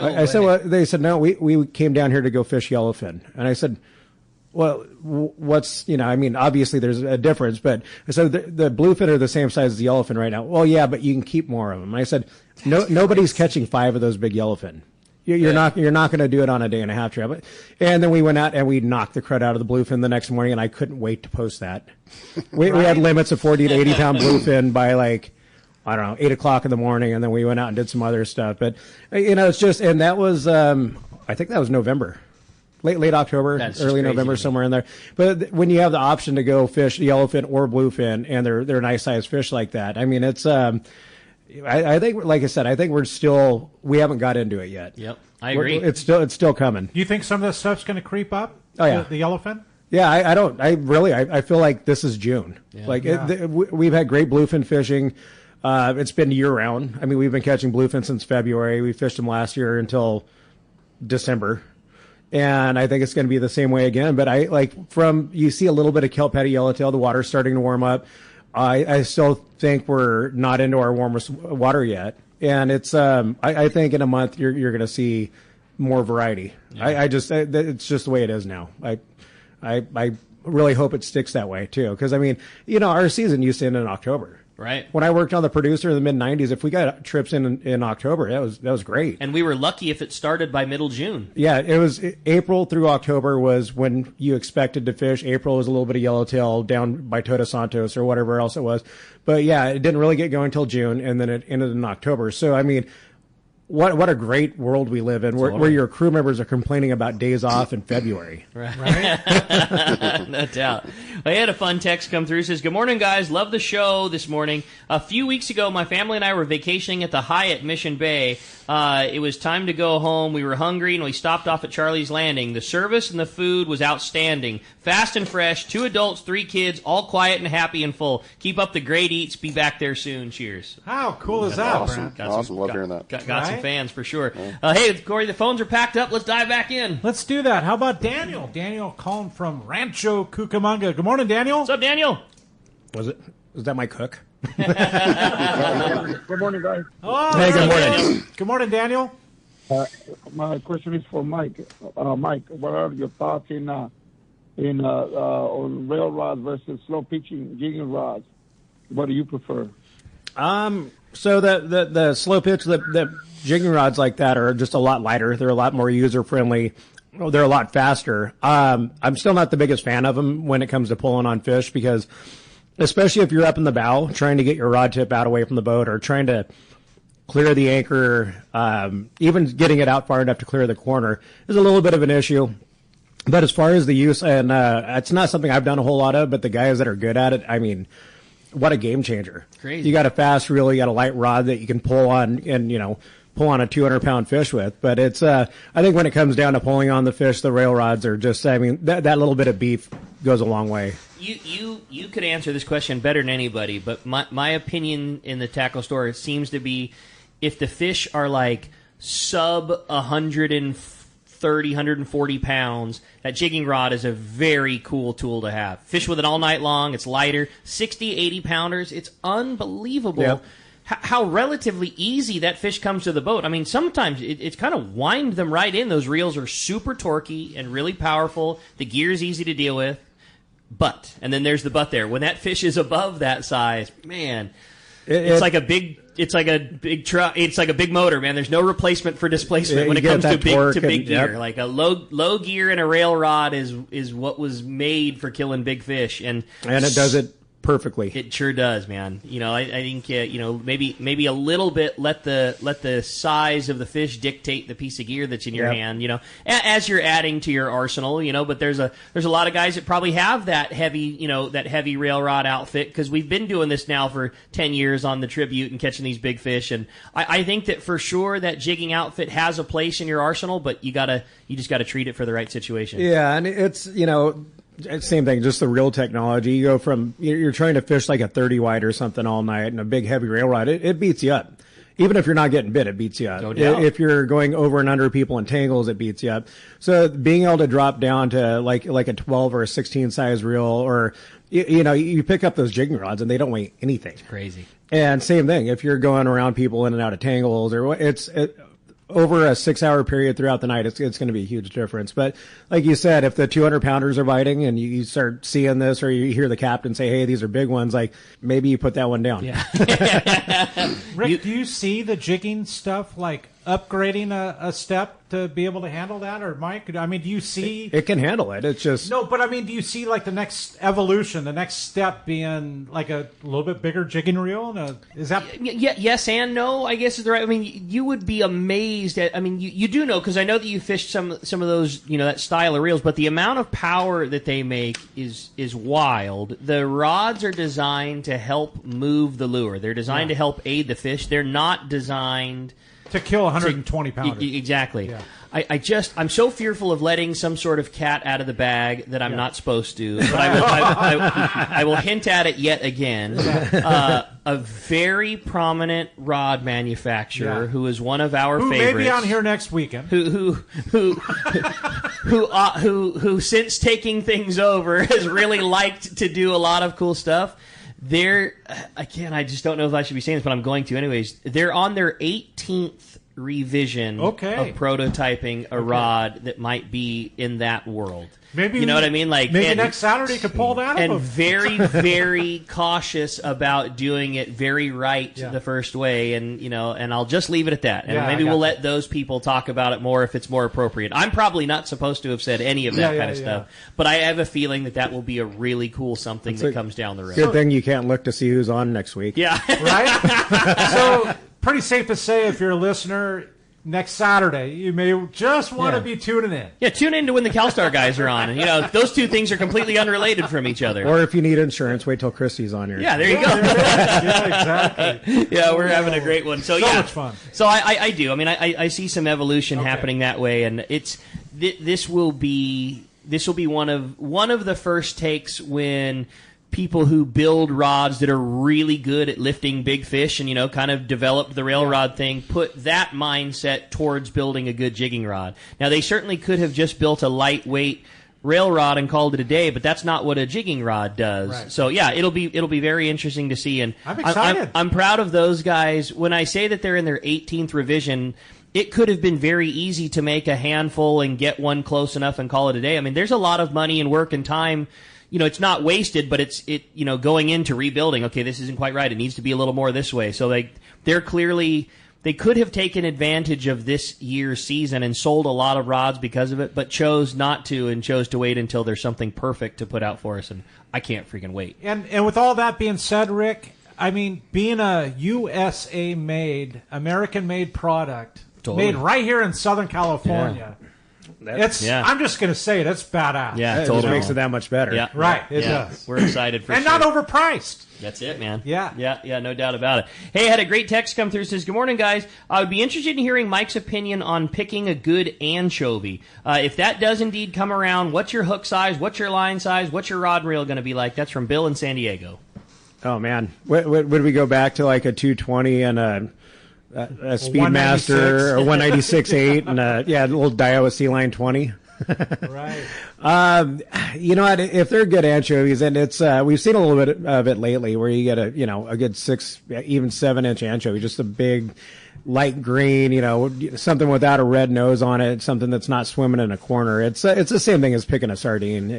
I said, well, they said, no, we came down here to go fish yellowfin. And I said, well, what's, obviously there's a difference, but I said, the bluefin are the same size as the yellowfin right now. Well, yeah, but you can keep more of them. And I said, nobody's catching 5 of those big yellowfin. You're not going to do it on a day and a half trip. And then we went out and we knocked the crud out of the bluefin the next morning, and I couldn't wait to post that. We had limits of 40 to 80 pound bluefin by 8 o'clock in the morning, and then we went out and did some other stuff. But, it's just, and that was, I think that was November. Late October, early November, somewhere in there. But when you have the option to go fish yellowfin or bluefin, and they're nice sized fish like that, it's, I think, like I said, we haven't got into it yet. Yep, I agree. It's still coming. Do you think some of this stuff's going to creep up? Oh yeah, the yellowfin. Yeah, I feel like this is June. Yeah. We've had great bluefin fishing. It's been year round. We've been catching bluefin since February. We fished them last year until December. And I think it's going to be the same way again. But you see a little bit of kelp-headed yellowtail. The water's starting to warm up. I still think we're not into our warmest water yet. And it's, I think in a month you're going to see more variety. Yeah. It's just the way it is now. I really hope it sticks that way too. Cause our season used to end in October. Right. When I worked on the Producer in the mid-90s, if we got trips in October, that was great. And we were lucky if it started by middle June. Yeah, it was April through October was when you expected to fish. April was a little bit of yellowtail down by Todos Santos or whatever else it was. But yeah, it didn't really get going until June, and then it ended in October. So, what a great world we live in, where your crew members are complaining about days off in February. Right? No doubt. I had a fun text come through. It says, "Good morning, guys. Love the show this morning. A few weeks ago, my family and I were vacationing at the Hyatt Mission Bay. It was time to go home. We were hungry, and we stopped off at Charlie's Landing. The service and the food was outstanding. Fast and fresh. 2 adults, 3 kids, all quiet and happy and full. Keep up the great eats. Be back there soon. Cheers." How cool is that, Awesome. Brent? Awesome. Love hearing that. Got some fans for sure. Hey, Corey, the phones are packed up. Let's dive back in. Let's do that. How about Daniel? Daniel calling from Rancho Cucamonga. Good morning, Daniel. What's up, Daniel? Was that my cook? Good morning, guys. Oh, hey, good morning. Good morning, Daniel. My question is for Mike. Mike, what are your thoughts on rail rods versus slow pitching jigging rods? What do you prefer? So the slow pitch, the jigging rods like that are just a lot lighter. They're a lot more user friendly. They're a lot faster. I'm still not the biggest fan of them when it comes to pulling on fish because, especially if you're up in the bow trying to get your rod tip out away from the boat or trying to clear the anchor, even getting it out far enough to clear the corner is a little bit of an issue. But as far as the use, and it's not something I've done a whole lot of, but the guys that are good at it, I mean, what a game changer. Crazy. You got a fast reel, you got a light rod that you can pull on and, pull on a 200-pound fish with. But it's, I think when it comes down to pulling on the fish, the rail rods are just, that little bit of beef goes a long way. You could answer this question better than anybody, but my opinion in the tackle store seems to be if the fish are like sub 130, 140 pounds, that jigging rod is a very cool tool to have. Fish with it all night long. It's lighter. 60, 80 pounders. It's unbelievable. Yep. How relatively easy that fish comes to the boat. I mean, sometimes it's kind of wind them right in. Those reels are super torquey and really powerful. The gear's easy to deal with. But, and then there's the but there. When that fish is above that size, man, it's like a big truck. It's like a big motor, man. There's no replacement for displacement when it comes to big gear. Yep. Like a low gear and a rail rod is what was made for killing big fish, and it does it perfectly. It sure does, man. I think maybe a little bit let the size of the fish dictate the piece of gear that's in your hand. As you're adding to your arsenal. But there's a lot of guys that probably have that heavy rail rod outfit because we've been doing this now for 10 years on the Tribute and catching these big fish. And I think that for sure that jigging outfit has a place in your arsenal, but you just gotta treat it for the right situation. Yeah, and it's same thing, just the reel technology. You go from, you're trying to fish like a 30 wide or something all night and a big heavy rail rod, it beats you up. Even if you're not getting bit, it beats you up. No doubt. If you're going over and under people in tangles, it beats you up. So being able to drop down to like a 12 or a 16 size reel, or, you pick up those jigging rods and they don't weigh anything. It's crazy. And same thing, if you're going around people in and out of tangles or over a 6-hour period throughout the night, it's going to be a huge difference. But like you said, if the 200-pounders are biting and you start seeing this, or you hear the captain say, "Hey, these are big ones," like maybe you put that one down. Yeah. Rick, do you see the jigging stuff like upgrading a step to be able to handle that, or Mike? I mean, do you see it can handle it? It's just no, but I mean, do you see like the next evolution, the next step being like a little bit bigger jigging reel? Is that yes and no? I guess is the right. I mean, you would be amazed at. I mean, you do know because I know that you fished some of those, that style of reels, but the amount of power that they make is wild. The rods are designed to help move the lure. They're designed to help aid the fish. They're not designed to kill 120 pounders. Exactly. Yeah. I'm so fearful of letting some sort of cat out of the bag that I'm not supposed to. But I will hint at it yet again. A very prominent rod manufacturer who is one of our favorites. Who may be on here next weekend. Who since taking things over has really liked to do a lot of cool stuff. I just don't know if I should be saying this, but I'm going to anyways. They're on their 18th revision of prototyping a rod that might be in that world. Maybe you know what I mean? Like maybe next Saturday you could pull that up. And very, very cautious about doing it very right the first way, and and I'll just leave it at that. And maybe we'll let those people talk about it more if it's more appropriate. I'm probably not supposed to have said any of that kind of stuff, but I have a feeling that will be a really cool something that comes down the road. Good thing you can't look to see who's on next week. Yeah. Right? So pretty safe to say if you're a listener, next Saturday, you may just want to be tuning in. Yeah, tune in to when the CalStar guys are on. Those two things are completely unrelated from each other. Or if you need insurance, wait till Christy's on here. Yeah, there you go. Yeah, exactly. Yeah, we're having a great one. So much fun. So I do. I mean, I see some evolution happening that way, and this will be one of the first takes when people who build rods that are really good at lifting big fish and, kind of developed the rail rod thing, put that mindset towards building a good jigging rod. Now, they certainly could have just built a lightweight rail rod and called it a day, but that's not what a jigging rod does. Right. So, yeah, it'll be very interesting to see. And I'm excited. I'm proud of those guys. When I say that they're in their 18th revision, it could have been very easy to make a handful and get one close enough and call it a day. I mean, there's a lot of money and work and time. It's not wasted, but it's going into rebuilding. Okay, this isn't quite right. It needs to be a little more this way. So they could have taken advantage of this year's season and sold a lot of rods because of it, but chose not to and chose to wait until there's something perfect to put out for us. And I can't freaking wait. And with all that being said, Rick, I mean, being a USA made, American made product made right here in Southern California. Yeah. I'm just going to say that's badass. Yeah, it just makes it that much better. Yeah, right. It does. We're excited for and sure. not overpriced. That's it, man. Yeah, no doubt about it. Hey, I had a great text come through. It says, "Good morning, guys. I would be interested in hearing Mike's opinion on picking a good anchovy. If that does indeed come around, what's your hook size? What's your line size? What's your rod and reel going to be like?" That's from Bill in San Diego. Oh man, would we go back to like a 220 and a Speedmaster or 196.8 and a little Daiwa Sea-Line 20? Right. You know what? If they're good anchovies, and it's we've seen a little bit of it lately, where you get a good 6, even 7-inch anchovy, just a big light green, something without a red nose on it, something that's not swimming in a corner. It's the same thing as picking a sardine.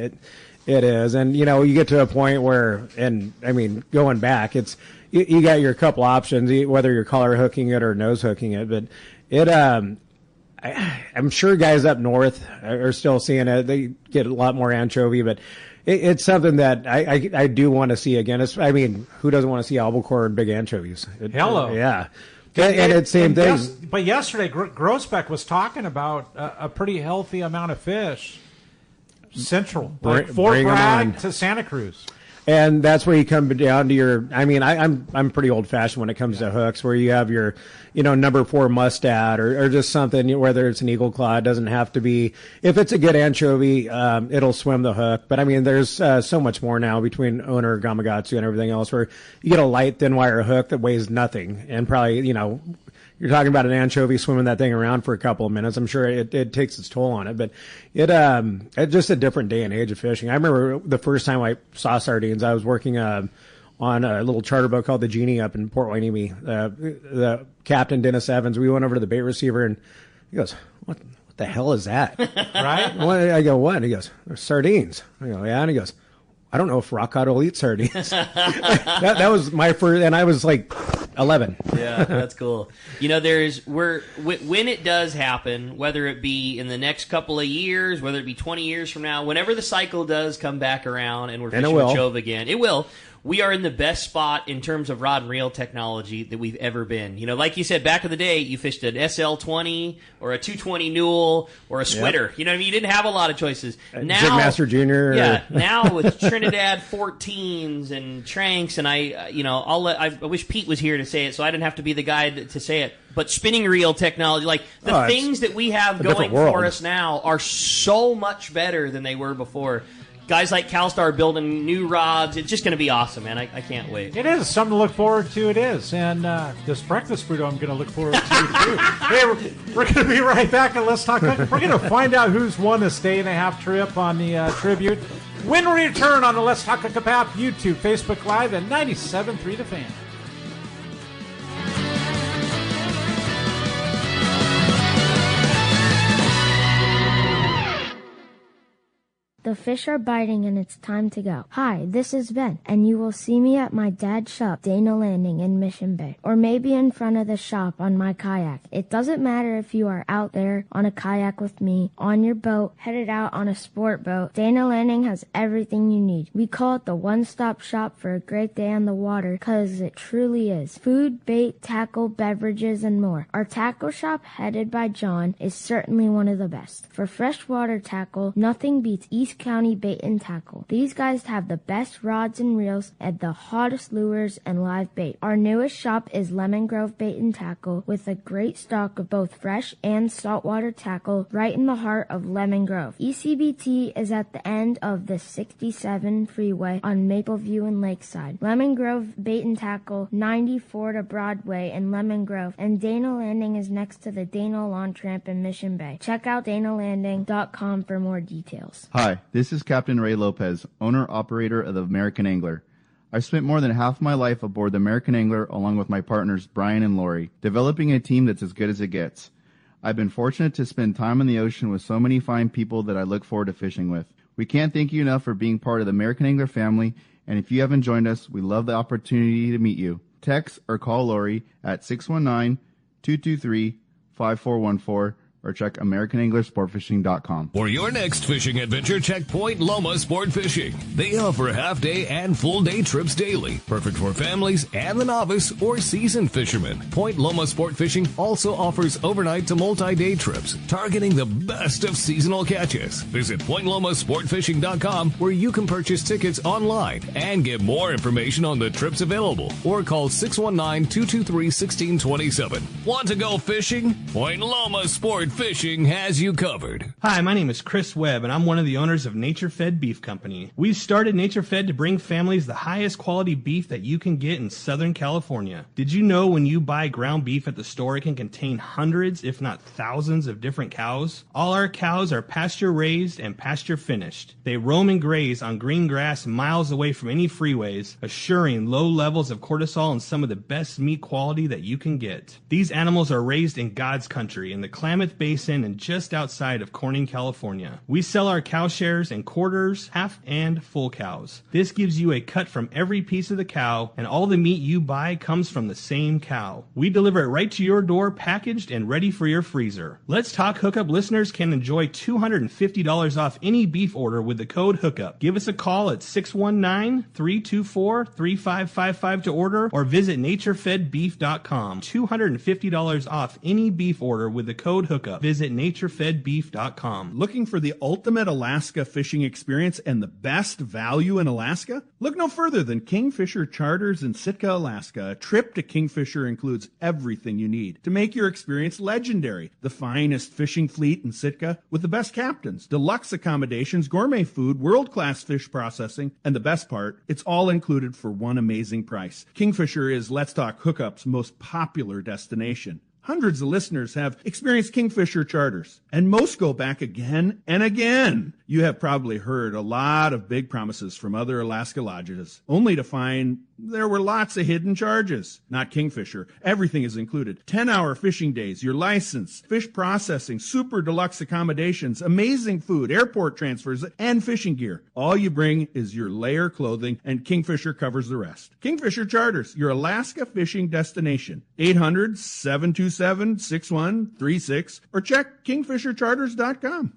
It is, and you get to a point where, and I mean, going back, it's you got your couple options, whether you're collar hooking it or nose hooking it, but it I'm sure guys up north are still seeing it. They get a lot more anchovy, but it's something that I do want to see again. I mean, who doesn't want to see albacore and big anchovies? Hello. Yeah. And it's same thing. But yesterday, Grossbeck was talking about a pretty healthy amount of fish. Central, like Fort Bragg to Santa Cruz. And that's where you come down to your. I mean, I'm pretty old fashioned when it comes to hooks, where you have your, number 4 mustad or just something. Whether it's an eagle claw, it doesn't have to be. If it's a good anchovy, it'll swim the hook. But I mean, there's so much more now between owner, Gamakatsu, and everything else, where you get a light thin wire hook that weighs nothing, and probably you're talking about an anchovy swimming that thing around for a couple of minutes. I'm sure it takes its toll on it, but it's just a different day and age of fishing. I remember the first time I saw sardines, I was working on a little charter boat called the Genie up in Port Hueneme. The captain, Dennis Evans, we went over to the bait receiver and he goes, what the hell is that? Right? I go, what? He goes, they're sardines. I go, yeah. And he goes, I don't know if rock cod will eat sardines. that was my first, and I was like 11. Yeah, that's cool. When it does happen, whether it be in the next couple of years, whether it be 20 years from now, whenever the cycle does come back around and we're fishing with Chove again, it will. We are in the best spot in terms of rod and reel technology that we've ever been. Like you said, back in the day, you fished an SL20 or a 220 Newell or a Switter. Yep. You know what I mean? You didn't have a lot of choices. Now, Jigmaster Jr. Yeah, now with Trinidad 14s and Tranks, and I wish Pete was here to say it, so I didn't have to be the guy to say it. But spinning reel technology, like the things that we have going for us now are so much better than they were before. Guys like CalStar building new rods. It's just going to be awesome, man. I can't wait. It is something to look forward to. It is. And this breakfast burrito I'm going to look forward to, too. Hey, we're going to be right back and Let's Talk Cooking. We're going to find out who's won this day-and-a-half trip on the Tribute. When we return on the Let's Talk Cooking app, YouTube, Facebook Live, and 97.3 The Fan. The fish are biting and it's time to go. Hi, this is Ben, and you will see me at my dad's shop, Dana Landing in Mission Bay, or maybe in front of the shop on my kayak. It doesn't matter if you are out there on a kayak with me, on your boat, headed out on a sport boat. Dana Landing has everything you need. We call it the one-stop shop for a great day on the water, because it truly is. Food, bait, tackle, beverages, and more. Our tackle shop, headed by John, is certainly one of the best. For freshwater tackle, nothing beats East County Bait and Tackle. These guys have the best rods and reels and the hottest lures and live bait. Our newest shop is Lemon Grove Bait and Tackle, with a great stock of both fresh and saltwater tackle right in the heart of Lemon Grove. ECBT is at the end of the 67 freeway on Mapleview and Lakeside. Lemon Grove Bait and Tackle, 94 to Broadway in Lemon Grove, and Dana Landing is next to the Dana Launch Ramp in Mission Bay. Check out DanaLanding.com for more details. Hi, this is Captain Ray Lopez, owner-operator of the American Angler. I've spent more than half my life aboard the American Angler along with my partners Brian and Lori, developing a team that's as good as it gets. I've been fortunate to spend time on the ocean with so many fine people that I look forward to fishing with. We can't thank you enough for being part of the American Angler family, and if you haven't joined us, we love the opportunity to meet you. Text or call Lori at 619-223-5414 or check AmericanAnglerSportFishing.com. For your next fishing adventure, check Point Loma Sport Fishing. They offer half-day and full-day trips daily, perfect for families and the novice or seasoned fishermen. Point Loma Sport Fishing also offers overnight to multi-day trips, targeting the best of seasonal catches. Visit PointLomaSportFishing.com, where you can purchase tickets online and get more information on the trips available, or call 619-223-1627. Want to go fishing? Point Loma Sport Fishing has you covered. Hi, my name is Chris Webb, and I'm one of the owners of Nature Fed Beef Company. We started Nature Fed to bring families the highest quality beef that you can get in Southern California. Did you know when you buy ground beef at the store, it can contain hundreds, if not thousands, of different cows? All our cows are pasture raised and pasture finished. They roam and graze on green grass miles away from any freeways, assuring low levels of cortisol and some of the best meat quality that you can get. These animals are raised in God's country, in the Klamath Basin and just outside of Corning, California. We sell our cow shares in quarters, half, and full cows. This gives you a cut from every piece of the cow, and all the meat you buy comes from the same cow. We deliver it right to your door, packaged and ready for your freezer. Let's Talk Hookup listeners can enjoy $250 off any beef order with the code Hookup. Give us a call at 619-324-3555 to order, or visit naturefedbeef.com. $250 off any beef order with the code Hookup. Visit naturefedbeef.com. Looking for the ultimate Alaska fishing experience and the best value in Alaska? Look no further than Kingfisher Charters in Sitka, Alaska. A trip to Kingfisher includes everything you need to make your experience legendary. The finest fishing fleet in Sitka with the best captains, deluxe accommodations, gourmet food, world-class fish processing, and the best part, it's all included for one amazing price. Kingfisher is Let's Talk Hookup's most popular destination. Hundreds of listeners have experienced Kingfisher Charters, and most go back again and again. You have probably heard a lot of big promises from other Alaska lodges, only to find there were lots of hidden charges. Not Kingfisher. Everything is included. 10-hour fishing days, your license, fish processing, super deluxe accommodations, amazing food, airport transfers, and fishing gear. All you bring is your layer clothing, and Kingfisher covers the rest. Kingfisher Charters, your Alaska fishing destination. 800-727-6136, or check kingfishercharters.com.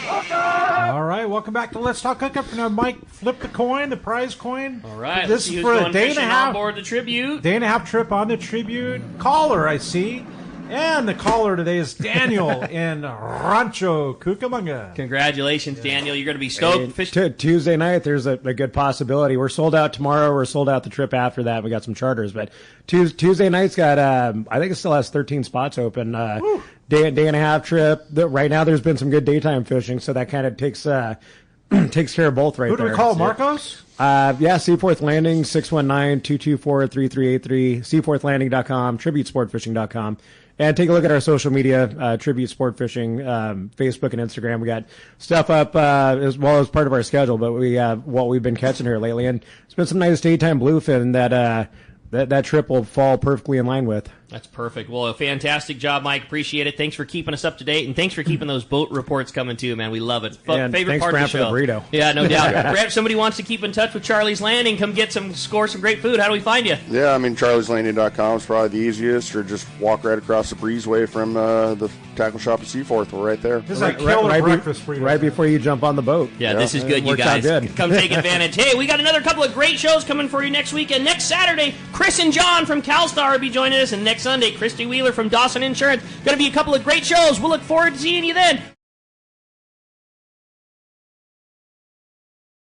All right, welcome back to Let's Talk Hookup. Now, Mike, flip the coin, the prize coin. All right, this is for a day and a half on board the Tribute. Day and a half trip on the Tribute. Caller, I see. And the caller today is Daniel in Rancho Cucamonga. Congratulations, Daniel. You're going to be stoked. Tuesday night, there's a good possibility. We're sold out tomorrow. We're sold out the trip after that. We got some charters. But Tuesday night's got, I think it still has 13 spots open. Day and a half trip. Right now, there's been some good daytime fishing, so that kind of takes care of both right there. Who do we call, Marcos? Yeah, Seaforth Landing, 619-224-3383, seaforthlanding.com, tributesportfishing.com. And take a look at our social media, Tribute Sport Fishing, Facebook and Instagram. We got stuff up as well as part of our schedule, but we what we've been catching here lately. And it's been some nice daytime bluefin that trip will fall perfectly in line with. That's perfect. Well, a fantastic job, Mike. Appreciate it. Thanks for keeping us up to date, and thanks for keeping those boat reports coming too, man. We love it. And favorite thanks, part Brant, of the show. for the burrito. Yeah, no doubt. Brant, if somebody wants to keep in touch with Charlie's Landing, come score some great food. How do we find you? Yeah, I mean, charlieslanding.com is probably the easiest, or just walk right across the breezeway from the tackle shop at Seaforth. We're right there. This is like killer breakfast burrito. Right before you jump on the boat. Yeah, this is good, you Works out guys. good. Come take advantage. Hey, we got another couple of great shows coming for you next week. And next Saturday, Chris and John from CalStar will be joining us. And next Sunday, Christy Wheeler from Dawson Insurance. Going to be a couple of great shows. We'll look forward to seeing you then.